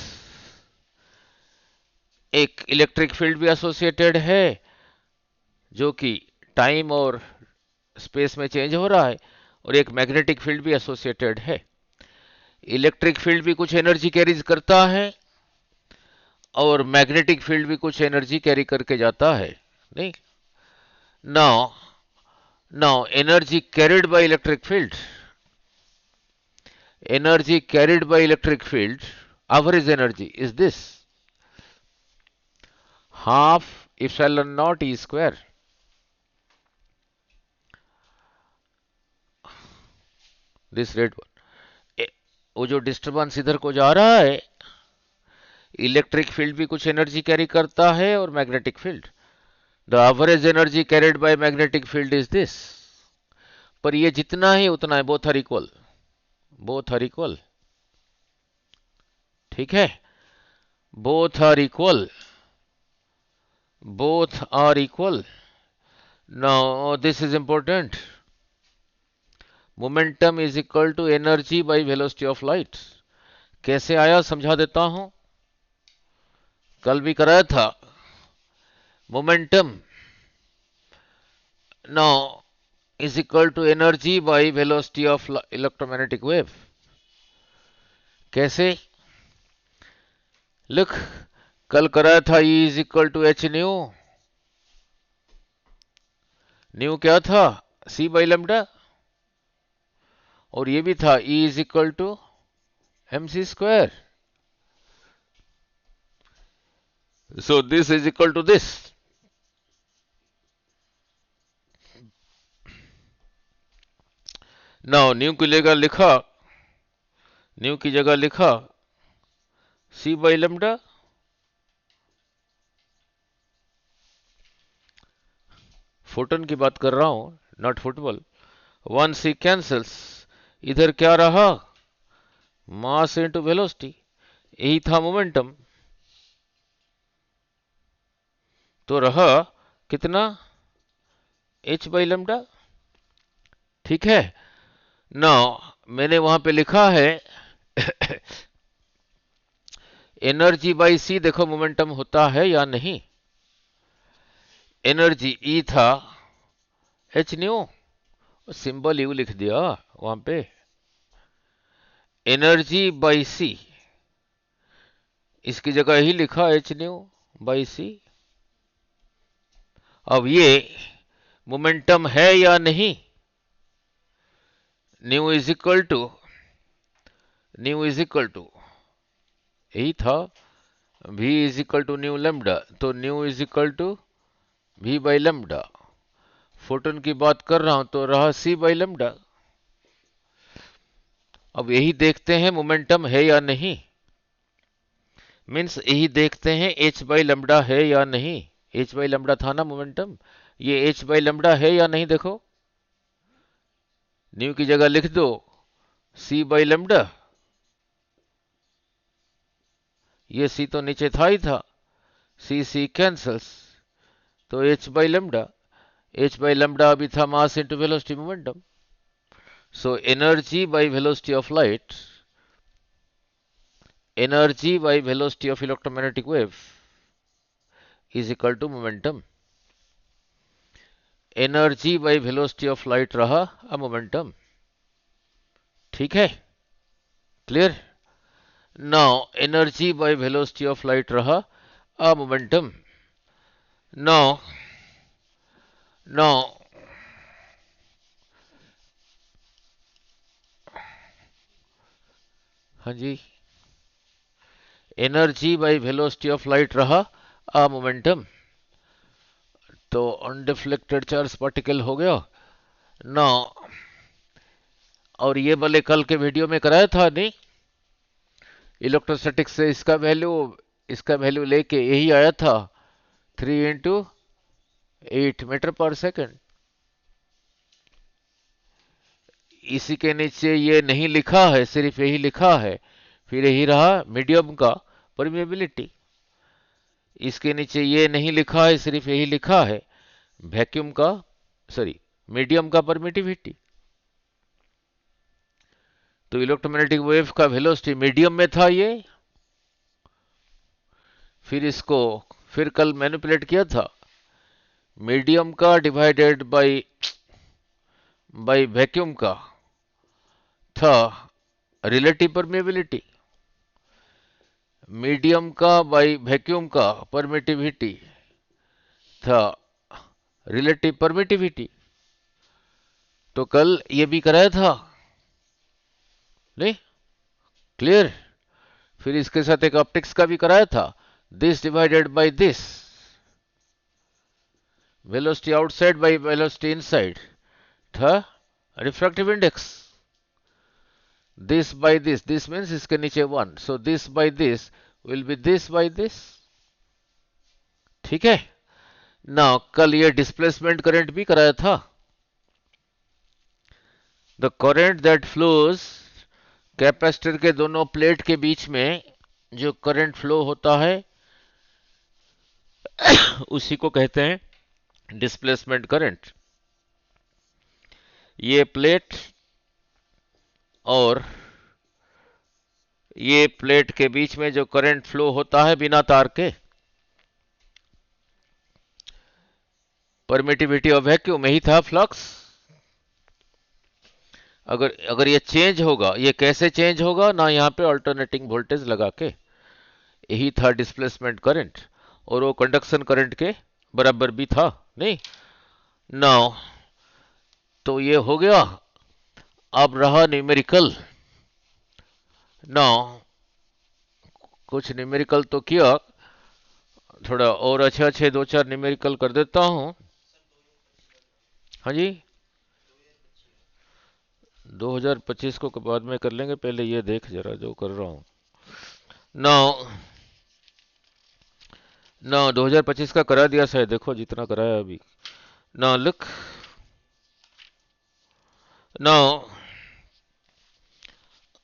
एक इलेक्ट्रिक फील्ड भी एसोसिएटेड है जो कि टाइम और स्पेस में चेंज हो रहा है, और एक मैग्नेटिक फील्ड भी एसोसिएटेड है। इलेक्ट्रिक फील्ड भी कुछ एनर्जी कैरीज करता है और मैग्नेटिक फील्ड भी कुछ एनर्जी कैरी करके जाता है, नहीं। Now now energy carried by electric field, energy carried by electric field, average energy is this, half epsilon naught E square, this red one। वो जो डिस्टर्बेंस इधर को जा रहा है, इलेक्ट्रिक फील्ड भी कुछ एनर्जी कैरी करता है और magnetic field. The average energy carried by magnetic field is this. पर ये जितना ही उतना है, both are equal, both are equal. ठीक है, both are equal, both are equal. Now this is important. Momentum is equal to energy by velocity of light. कैसे आया समझा देता हूं, कल भी कराया था। Momentum now is equal to energy by velocity of electromagnetic wave. कैसे? Look, कल कराया था E is equal to h new. New क्या था? C by lambda। और ये भी था E is equal to mc square। So this is equal to this। Now new की जगह लिखा, न्यू की जगह लिखा C by lambda। फोटोन की बात कर रहा हूं, नॉट फुटबॉल। 1c कैंसल्स, इधर क्या रहा? मास इनटू वेलोसिटी, यही था मोमेंटम। तो रहा कितना? h by lambda। ठीक है, नाउ मैंने वहां पे लिखा है एनर्जी बाई सी। देखो मोमेंटम होता है या नहीं। एनर्जी ई था एच न्यू, सिंबल यू लिख दिया वहां पे। एनर्जी बाई सी, इसकी जगह ही लिखा एच न्यू बाई सी। अब ये मोमेंटम है या नहीं? Nu is equal to, nu is equal to यही था v is equal to nu lambda. तो nu is equal to v by lambda. Photon की बात कर रहा हूं तो रहा c बाई लेमडा। अब यही देखते हैं मोमेंटम है या नहीं, मीन्स यही देखते हैं h बाई लेमडा है या नहीं। h बाई लेमडा था ना मोमेंटम, ये h बाई लेमडा है या नहीं देखो। न्यू की जगह लिख दो c बाई लेमडा। ये c तो नीचे था ही था, c कैंसल्स, तो h by lambda. h by lambda अभी था mass into velocity momentum. So energy by velocity of light, energy by velocity of electromagnetic wave is equal to momentum. Energy by velocity of light रहा a momentum. ठीक है, clear. Now energy by velocity of light रहा a momentum. Now now हाँ जी, energy by velocity of light रहा a momentum. तो undeflected charge particle हो गया ना। और ये भले कल के वीडियो में कराया था नहीं, इलेक्ट्रोस्टैटिक्स से इसका वैल्यू लेके यही आया था 3 × 8 मीटर पर सेकंड। इसी के नीचे ये नहीं लिखा है, सिर्फ यही लिखा है। फिर यही रहा मीडियम का परमिएबिलिटी। इसके नीचे ये नहीं लिखा है, सिर्फ यही लिखा है वैक्यूम का, सॉरी, मीडियम का परमिटिविटी। तो इलेक्ट्रोमैग्नेटिक वेव का वेलोसिटी मीडियम में था ये। फिर इसको फिर कल मैनिपुलेट किया था, मीडियम का डिवाइडेड बाय वैक्यूम का था रिलेटिव परमिएबिलिटी। मीडियम का बाय वैक्यूम का परमिटिविटी था रिलेटिव परमिटिविटी। तो कल ये भी कराया था नहीं, क्लियर। फिर इसके साथ एक ऑप्टिक्स का भी कराया था, this divided by this, velocity outside by velocity inside था refractive index. This by this, this means इसके नीचे 1, so this by this will be this by this. ठीक है ना। कल ये डिस्प्लेसमेंट करंट भी कराया था। The current that flows, capacitor के दोनों प्लेट के बीच में जो करंट फ्लो होता है उसी को कहते हैं डिस्प्लेसमेंट करंट। ये प्लेट और ये प्लेट के बीच में जो करंट फ्लो होता है बिना तार के, परमिटिविटी ऑफ वैक्यूम, यही था फ्लक्स। अगर अगर ये चेंज होगा, ये कैसे चेंज होगा ना, यहां पे अल्टरनेटिंग वोल्टेज लगा के, यही था डिस्प्लेसमेंट करंट। और वो कंडक्शन करंट के बराबर भी था नहीं। नाउ तो ये हो गया। अब रहा न्यूमेरिकल। नाउ कुछ न्यूमेरिकल तो किया, थोड़ा और अच्छे अच्छे दो चार न्यूमेरिकल कर देता हूं। हाँ जी, 2025 को बाद में कर लेंगे, पहले ये देख जरा जो कर रहा हूं। नाउ 2025 का करा दिया शायद, देखो जितना कराया अभी। नाउ लुक, नाउ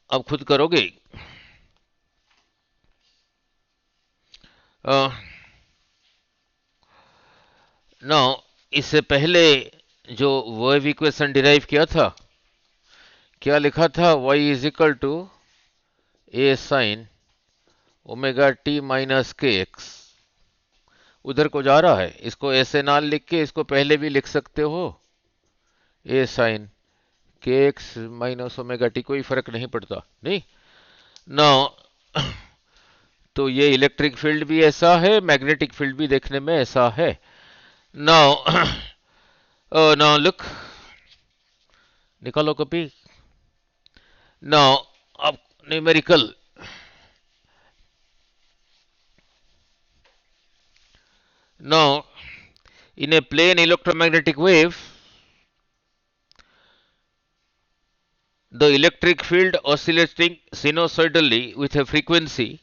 अब खुद करोगे। नाउ इससे पहले जो वेव इक्वेशन डिराइव किया था, क्या लिखा था? y is equal to a sine omega t minus k x. उधर को जा रहा है, इसको ऐसे ना लिख के इसको पहले भी लिख सकते हो, ए साइन के एक्स माइनस ओमेगा टी, कोई फर्क नहीं पड़ता नहीं। नाउ तो ये इलेक्ट्रिक फील्ड भी ऐसा है, मैग्नेटिक फील्ड भी देखने में ऐसा है। नाउ नाउ लुक, निकालो कॉपी। नाउ अब numerical. Now in a plane electromagnetic wave, the electric field oscillating sinusoidally with a frequency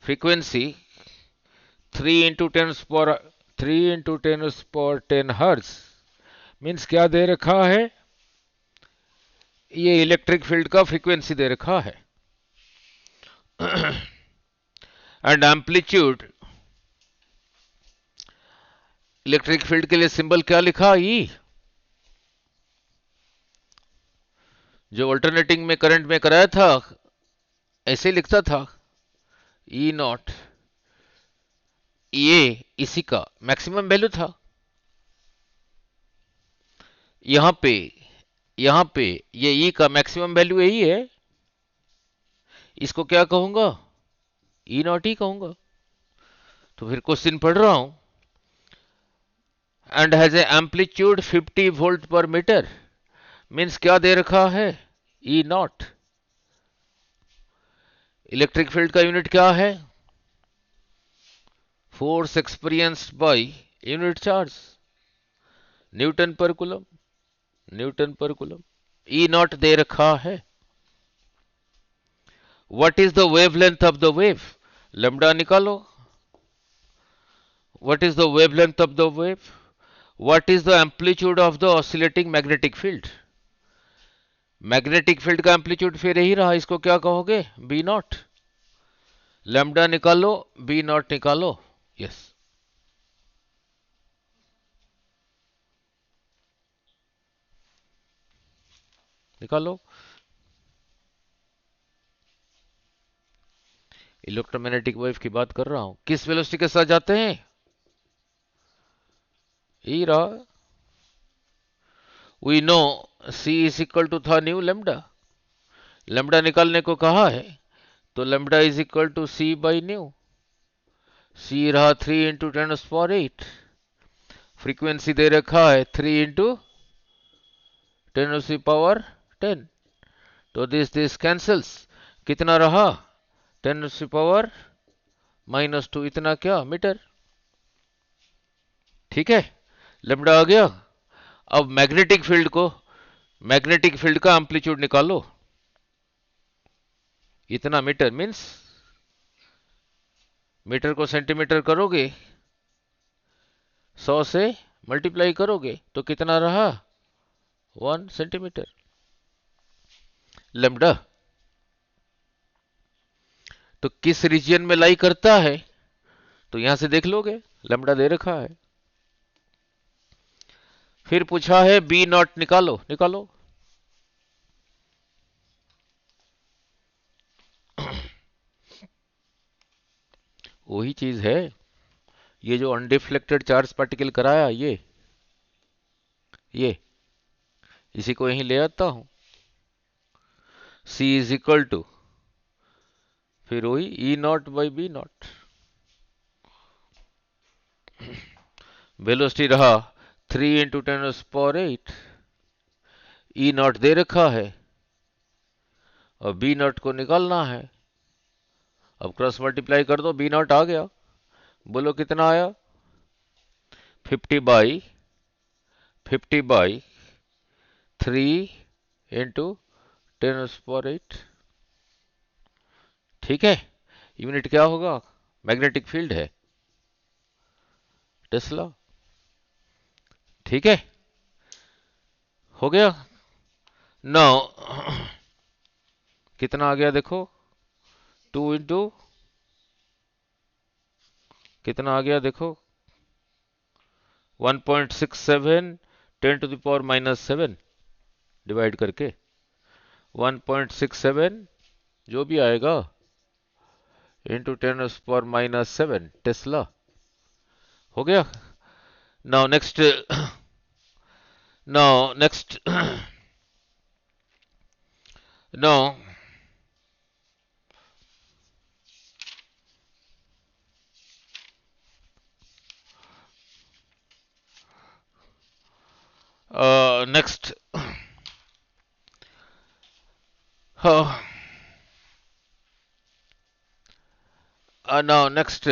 3 into 10 hertz means क्या दे रखा है? ये इलेक्ट्रिक फील्ड का फ्रीक्वेंसी दे रखा है। एंड एम्पलीट्यूड, इलेक्ट्रिक फील्ड के लिए सिंबल क्या लिखा? ई। जो अल्टरनेटिंग में करंट में कराया था ऐसे लिखता था, ई नॉट। ये इसी का मैक्सिमम वैल्यू था। यहां पे ये ई का मैक्सिमम वैल्यू यही है, इसको क्या कहूंगा? ई नॉट ही कहूंगा। तो फिर क्वेश्चन पढ़ रहा हूं। And has a amplitude 50 volt per metre means क्या दे रखा है? E naught. इलेक्ट्रिक फील्ड का यूनिट क्या है? Force experienced by unit charge, newton per coulomb. Newton per coulomb. E naught दे रखा है। What is the wavelength of the wave? Lambda निकालो। What is the wavelength of the wave? What is the amplitude of the oscillating magnetic field? Magnetic field का amplitude फिर यही रहा, इसको क्या कहोगे? B naught. लैम्डा निकालो, बी नॉट निकालो। यस, निकालो। इलेक्ट्रोमैग्नेटिक वेव की बात कर रहा हूं, किस वेलोसिटी के साथ जाते हैं? ई रहा। We know C is equal to था न्यू लैम्डा। लैम्डा निकालने को कहा है, तो lambda is equal to C by nu. C रहा 3 इंटू 10⁸। फ्रीक्वेंसी दे रखा है 3 इंटू 10⁻10। तो दिस कैंसल्स, कितना रहा? 10⁻⁻², इतना क्या मीटर। ठीक है, लैम्डा आ गया। अब मैग्नेटिक फील्ड का एम्पलीट्यूड निकालो, इतना मीटर मीन्स मीटर को सेंटीमीटर करोगे, 100 से मल्टीप्लाई करोगे तो कितना रहा, 1 सेंटीमीटर। लेमडा तो किस रीजियन में लाई करता है, तो यहां से देख लोगे, लेमडा दे रखा है। फिर पूछा है बी नॉट निकालो, निकालो। वही चीज है, ये जो अनडिफ्लेक्टेड चार्ज पार्टिकल कराया, ये इसी को यहीं ले आता हूं। C इज इक्वल टू फिर वही E naught by b naught. Velocity रहा 3 × 10⁸। E नॉट दे रखा है और बी नॉट को निकालना है। अब क्रॉस मल्टीप्लाई कर दो, बी नॉट आ गया। बोलो कितना आया, 50/3 × 10⁸। ठीक है, यूनिट क्या होगा, मैग्नेटिक फील्ड है, टेस्ला। ठीक है, हो गया। नाउ कितना आ गया देखो, 2 इंटू कितना आ गया देखो, 1.67 10⁻⁻7 डिवाइड करके 1.67 जो भी आएगा इंटू 10⁻⁻7 टेस्ला। हो गया। Now next, now next, now next, now next,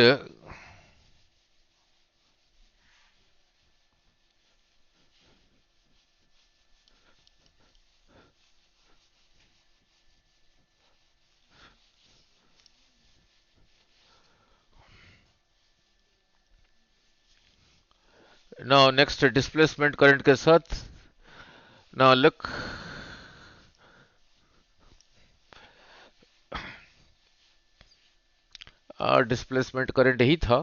now next displacement current के साथ। नाउ लुक, डिस्प्लेसमेंट करंट ही था।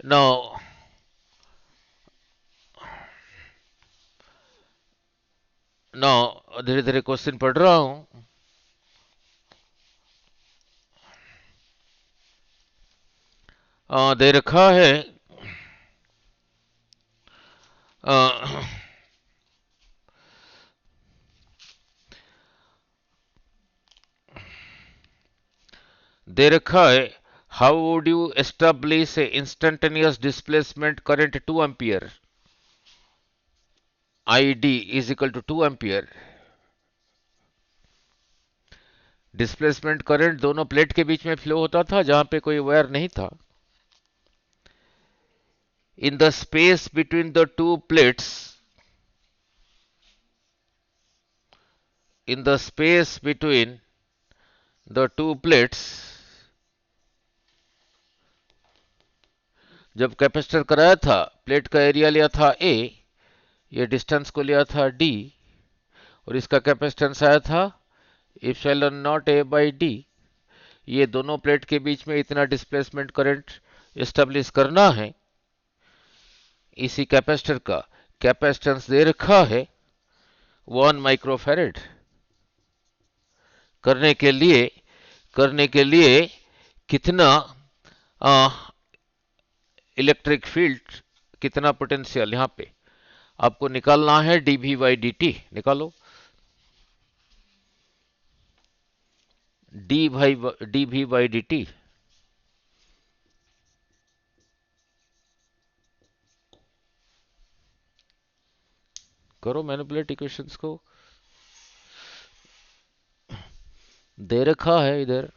नाउ नाउ धीरे धीरे क्वेश्चन पढ़ रहा हूं। दे रखा है दे रखा है how would you establish a instantaneous displacement current 2 ampere, ID is equal to 2 ampere. Displacement current दोनों प्लेट के बीच में फ्लो होता था जहां पे कोई वायर नहीं था। In the space between the two plates, in the space between the two plates, जब कैपेसिटर कराया था, प्लेट का एरिया लिया था A, ये डिस्टेंस को लिया था D, और इसका कैपेसिटेंस आया था epsilon not A by D। ये दोनों प्लेट के बीच में इतना डिस्प्लेसमेंट करंट एस्टेब्लिश करना है। इसी कैपेसिटर का कैपेसिटेंस दे रखा है 1 माइक्रोफेरेड। करने के लिए कितना इलेक्ट्रिक फील्ड, कितना पोटेंशियल यहां पे आपको निकालना है, dV/dt निकालो। dV/dt करो मैनिपुलेट इक्वेशंस को। दे रखा है इधर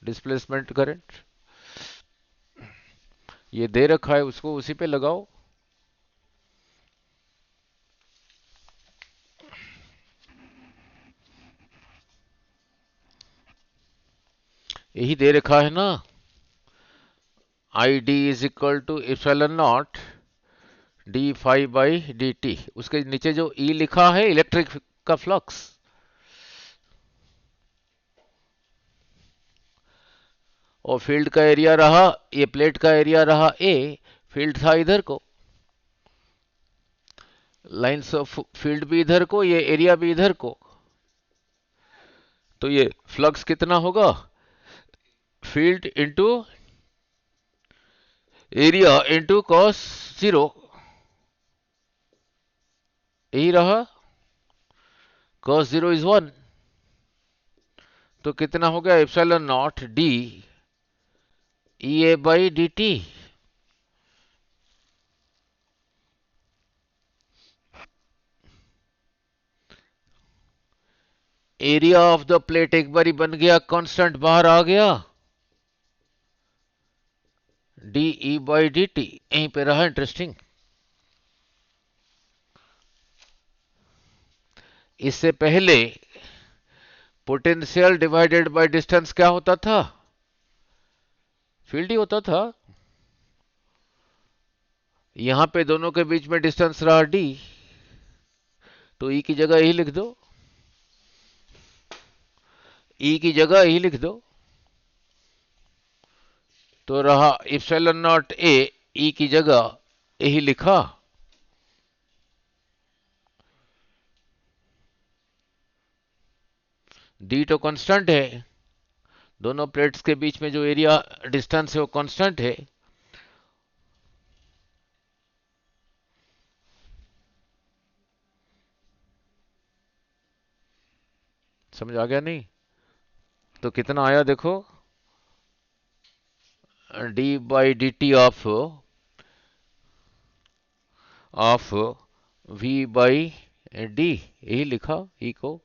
डिस्प्लेसमेंट करंट, ये दे रखा है, उसको उसी पे लगाओ। यही दे रखा है ना, I D is equal to epsilon naught d phi by D t. उसके नीचे जो ई लिखा है इलेक्ट्रिक का फ्लक्स, और फील्ड का एरिया रहा, ये प्लेट का एरिया रहा ए, फील्ड था इधर को, लाइंस ऑफ फील्ड भी इधर को, ये एरिया भी इधर को, तो ये फ्लक्स कितना होगा, field into area into cos zero, यही रहा, कॉस जीरो इज वन, तो कितना हो गया epsilon naught D E A by D T. Area of the plate एक बारी बन गया कांस्टेंट, बाहर आ गया, D E by D T, यहीं पे रहा इंटरेस्टिंग। इससे पहले पोटेंशियल डिवाइडेड बाय डिस्टेंस क्या होता था, फील्ड ही होता था। यहां पे दोनों के बीच में डिस्टेंस रहा डी, तो ई की जगह यही लिख दो, ई की जगह यही लिख दो, तो रहा एप्सिलॉन नॉट ए, ई की जगह यही लिखा, डी तो कांस्टेंट है, दोनों प्लेट्स के बीच में जो एरिया डिस्टेंस है वो कांस्टेंट है, समझ आ गया नहीं? तो कितना आया देखो, d by D t of v by d, यही लिखा ई को।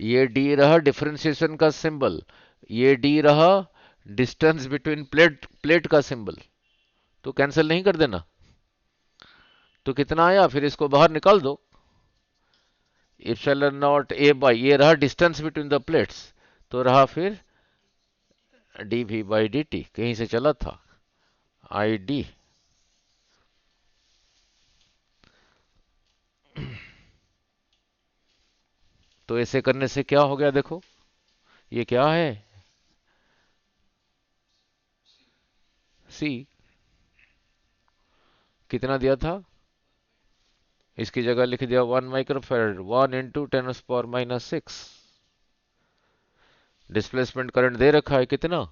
ये डी रहा डिफरेंशिएशन का सिंबल, ये डी रहा डिस्टेंस बिटवीन प्लेट प्लेट का सिंबल, तो कैंसिल नहीं कर देना, तो कितना आया, फिर इसको बाहर निकाल दो, एप्सिलॉन नॉट ए बाई, ये रहा डिस्टेंस बिटवीन द प्लेट्स, तो रहा फिर d we by D t, कहीं से चला था आई डी। तो ऐसे करने से क्या हो गया देखो, ये क्या है, सी, कितना दिया था, इसकी जगह लिख दिया 1 माइक्रोफेरेड, 1 × 10⁻⁶। डिस्प्लेसमेंट करंट दे रखा है कितना,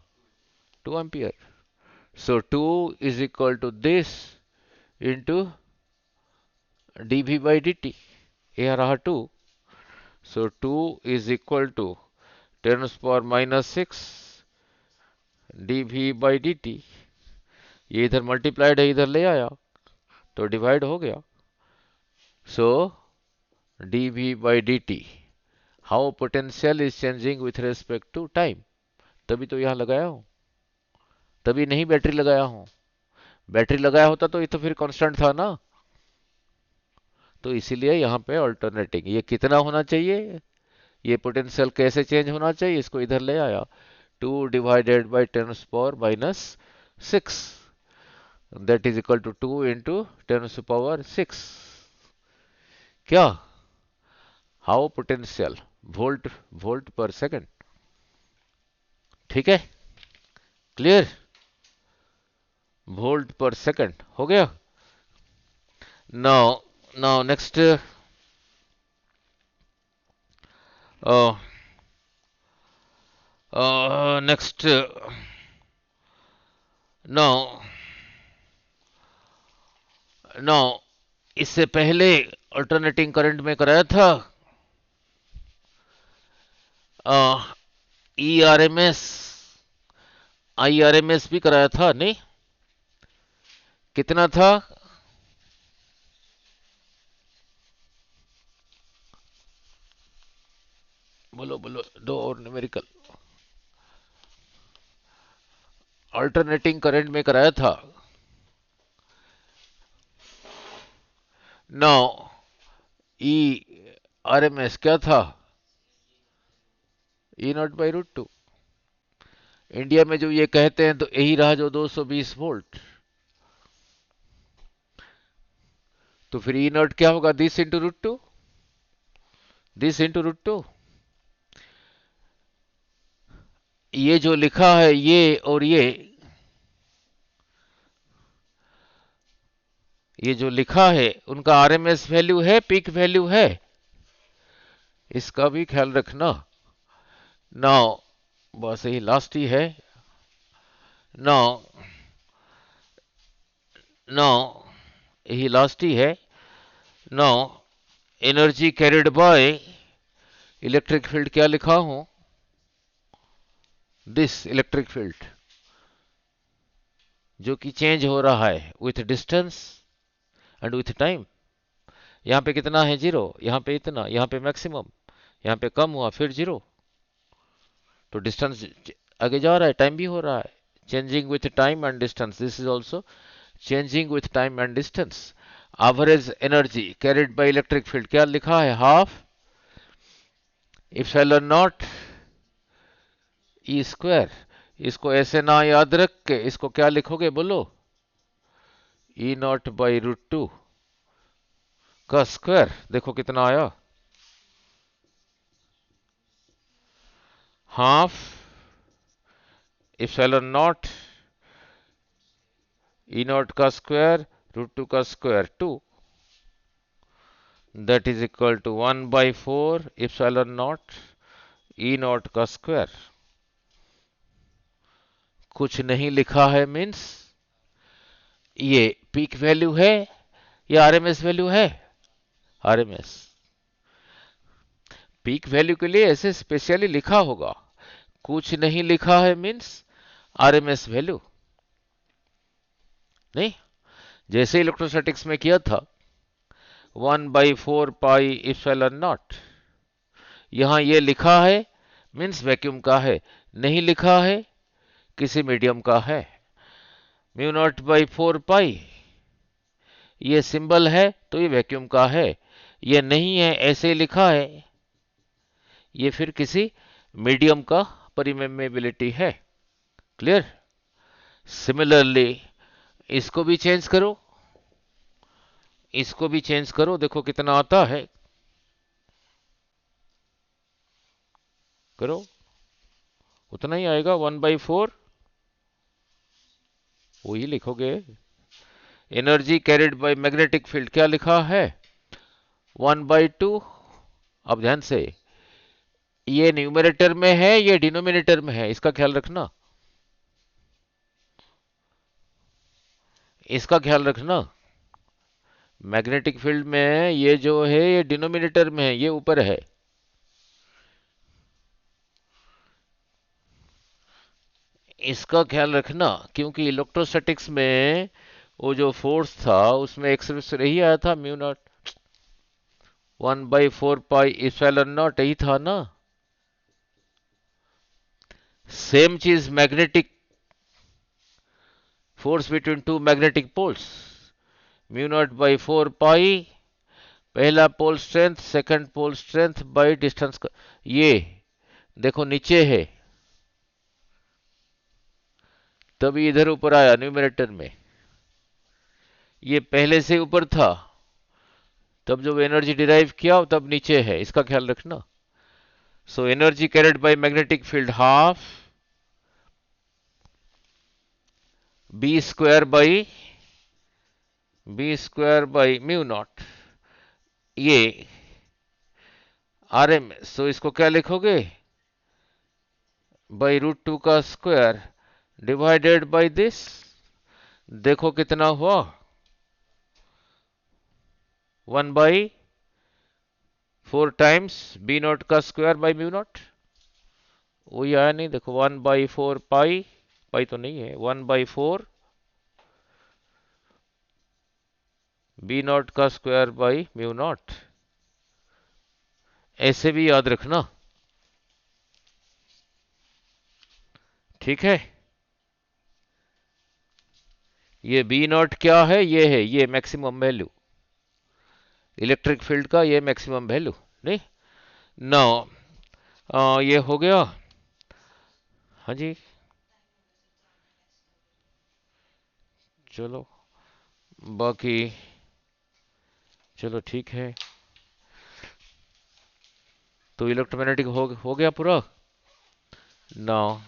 2 ampere, so 2 is equal to this into d we by D t, यह रहा 2, so 2 is equal to 10⁻⁶ d we by D t, ये इधर मल्टीप्लाइड है, इधर ले आया तो डिवाइड हो गया, so D we by D T, how potential is changing with respect to time, तभी तो यहां लगाया हूं, तभी नहीं बैटरी लगाया हूं, बैटरी लगाया होता तो ये तो फिर कांस्टेंट था ना, तो इसीलिए यहां पे अल्टरनेटिंग, ये कितना होना चाहिए, ये पोटेंशियल कैसे चेंज होना चाहिए, इसको इधर ले आया, 2 divided by 10⁻⁶, that is equal to 2 into 10⁻⁶, क्या, how potential, volt volt per second, ठीक है, क्लियर, वोल्ट पर सेकंड हो गया। Now now next, next, now now इससे पहले अल्टरनेटिंग करंट में कराया था e R M s, I r M s भी कराया था नहीं, कितना था, बोलो बोलो, दो और न्यूमेरिकल, अल्टरनेटिंग करंट में कराया था now E R M S क्या था? E naught by root two. India में जो ये कहते हैं तो यही रहा जो 220 वोल्ट। तो फिर ई नॉट क्या होगा? This into root two, this into root two. ये जो लिखा है ये और ये जो लिखा है उनका आरएमएस वैल्यू है, पीक वैल्यू है, इसका भी ख्याल रखना। नौ, बस यही लास्ट ही है। नौ, नौ, यही लास्ट ही है। Now, energy carried by electric field क्या लिखा हूं? दिस इलेक्ट्रिक फील्ड जो कि चेंज हो रहा है with distance and with time. यहाँ पे कितना है? जीरो। यहाँ पे इतना, यहाँ पे मैक्सिमम, यहाँ पे कम हुआ फिर जीरो। तो डिस्टेंस आगे जा रहा है, टाइम भी हो रहा है। Changing with time and distance, this is also changing with time and distance. Average energy carried by electric field क्या लिखा है? Half epsilon naught E square. इसको ऐसे ना याद रख के इसको क्या लिखोगे बोलो? E naught by root two का स्क्वायर। देखो कितना आया? Half epsilon naught E naught का स्क्वायर रूट टू का square 2, that is equal to 1/4 epsilon naught E naught का स्क्वायर। कुछ नहीं लिखा है मीन्स ये पीक वैल्यू है या आरएमएस वैल्यू है? आरएमएस। पीक वैल्यू के लिए ऐसे स्पेशली लिखा होगा। कुछ नहीं लिखा है मीन्स आरएमएस वैल्यू नहीं। जैसे इलेक्ट्रोस्टैटिक्स में किया था 1/4 पाई इप्सिलॉन नॉट, यहां ये लिखा है मीन्स वैक्यूम का है, नहीं लिखा है किसी मीडियम का है। म्यू नॉट बाई 4 पाई ये सिंबल है तो ये वैक्यूम का है, ये नहीं है ऐसे लिखा है, ये फिर किसी मीडियम का परिमेबिलिटी है। क्लियर? सिमिलरली इसको भी चेंज करो, इसको भी चेंज करो, देखो कितना आता है। करो, उतना ही आएगा 1/4, वही लिखोगे। Energy carried by magnetic field क्या लिखा है? 1/2। अब ध्यान से, ये न्यूमरेटर में है ये डिनोमिनेटर में है, इसका ख्याल रखना, इसका ख्याल रखना। मैग्नेटिक फील्ड में ये जो है ये डिनोमिनेटर में है, ये ऊपर है। इसका ख्याल रखना क्योंकि इलेक्ट्रोस्टैटिक्स में वो जो फोर्स था उसमें एक्सप्रेस यही आया था, mu naught 1/4 pi epsilon naught, यही था ना। सेम चीज magnetic force between two magnetic poles, mu naught by 4 pi, पहला pole strength second pole strength by distance. ये देखो नीचे है तभी इधर ऊपर आया न्यूमरेटर में, ये पहले से ऊपर था तब जब एनर्जी डिराइव किया तब नीचे है, इसका ख्याल रखना। So energy carried by magnetic field half B square by mu naught, ये आर एम एस। सो इसको क्या लिखोगे? बाई रूट टू का स्क्वायर डिवाइडेड बाई दिस। देखो कितना हुआ? 1/4 टाइम्स बी नॉट का स्क्वायर बाई म्यू नॉट, वही आया नहीं? देखो 1/4 पाई, पाई तो नहीं है, 1/4 बी नॉट का स्क्वायर बाई म्यू नॉट। ऐसे भी याद रखना, ठीक है। ये बी नॉट क्या है? ये है ये मैक्सिमम वैल्यू, इलेक्ट्रिक फील्ड का ये मैक्सिमम वैल्यू नहीं। नाउ ये हो गया। हाँ जी, चलो बाकी चलो ठीक है। तो इलेक्ट्रोमैग्नेटिक हो गया पूरा। नाउ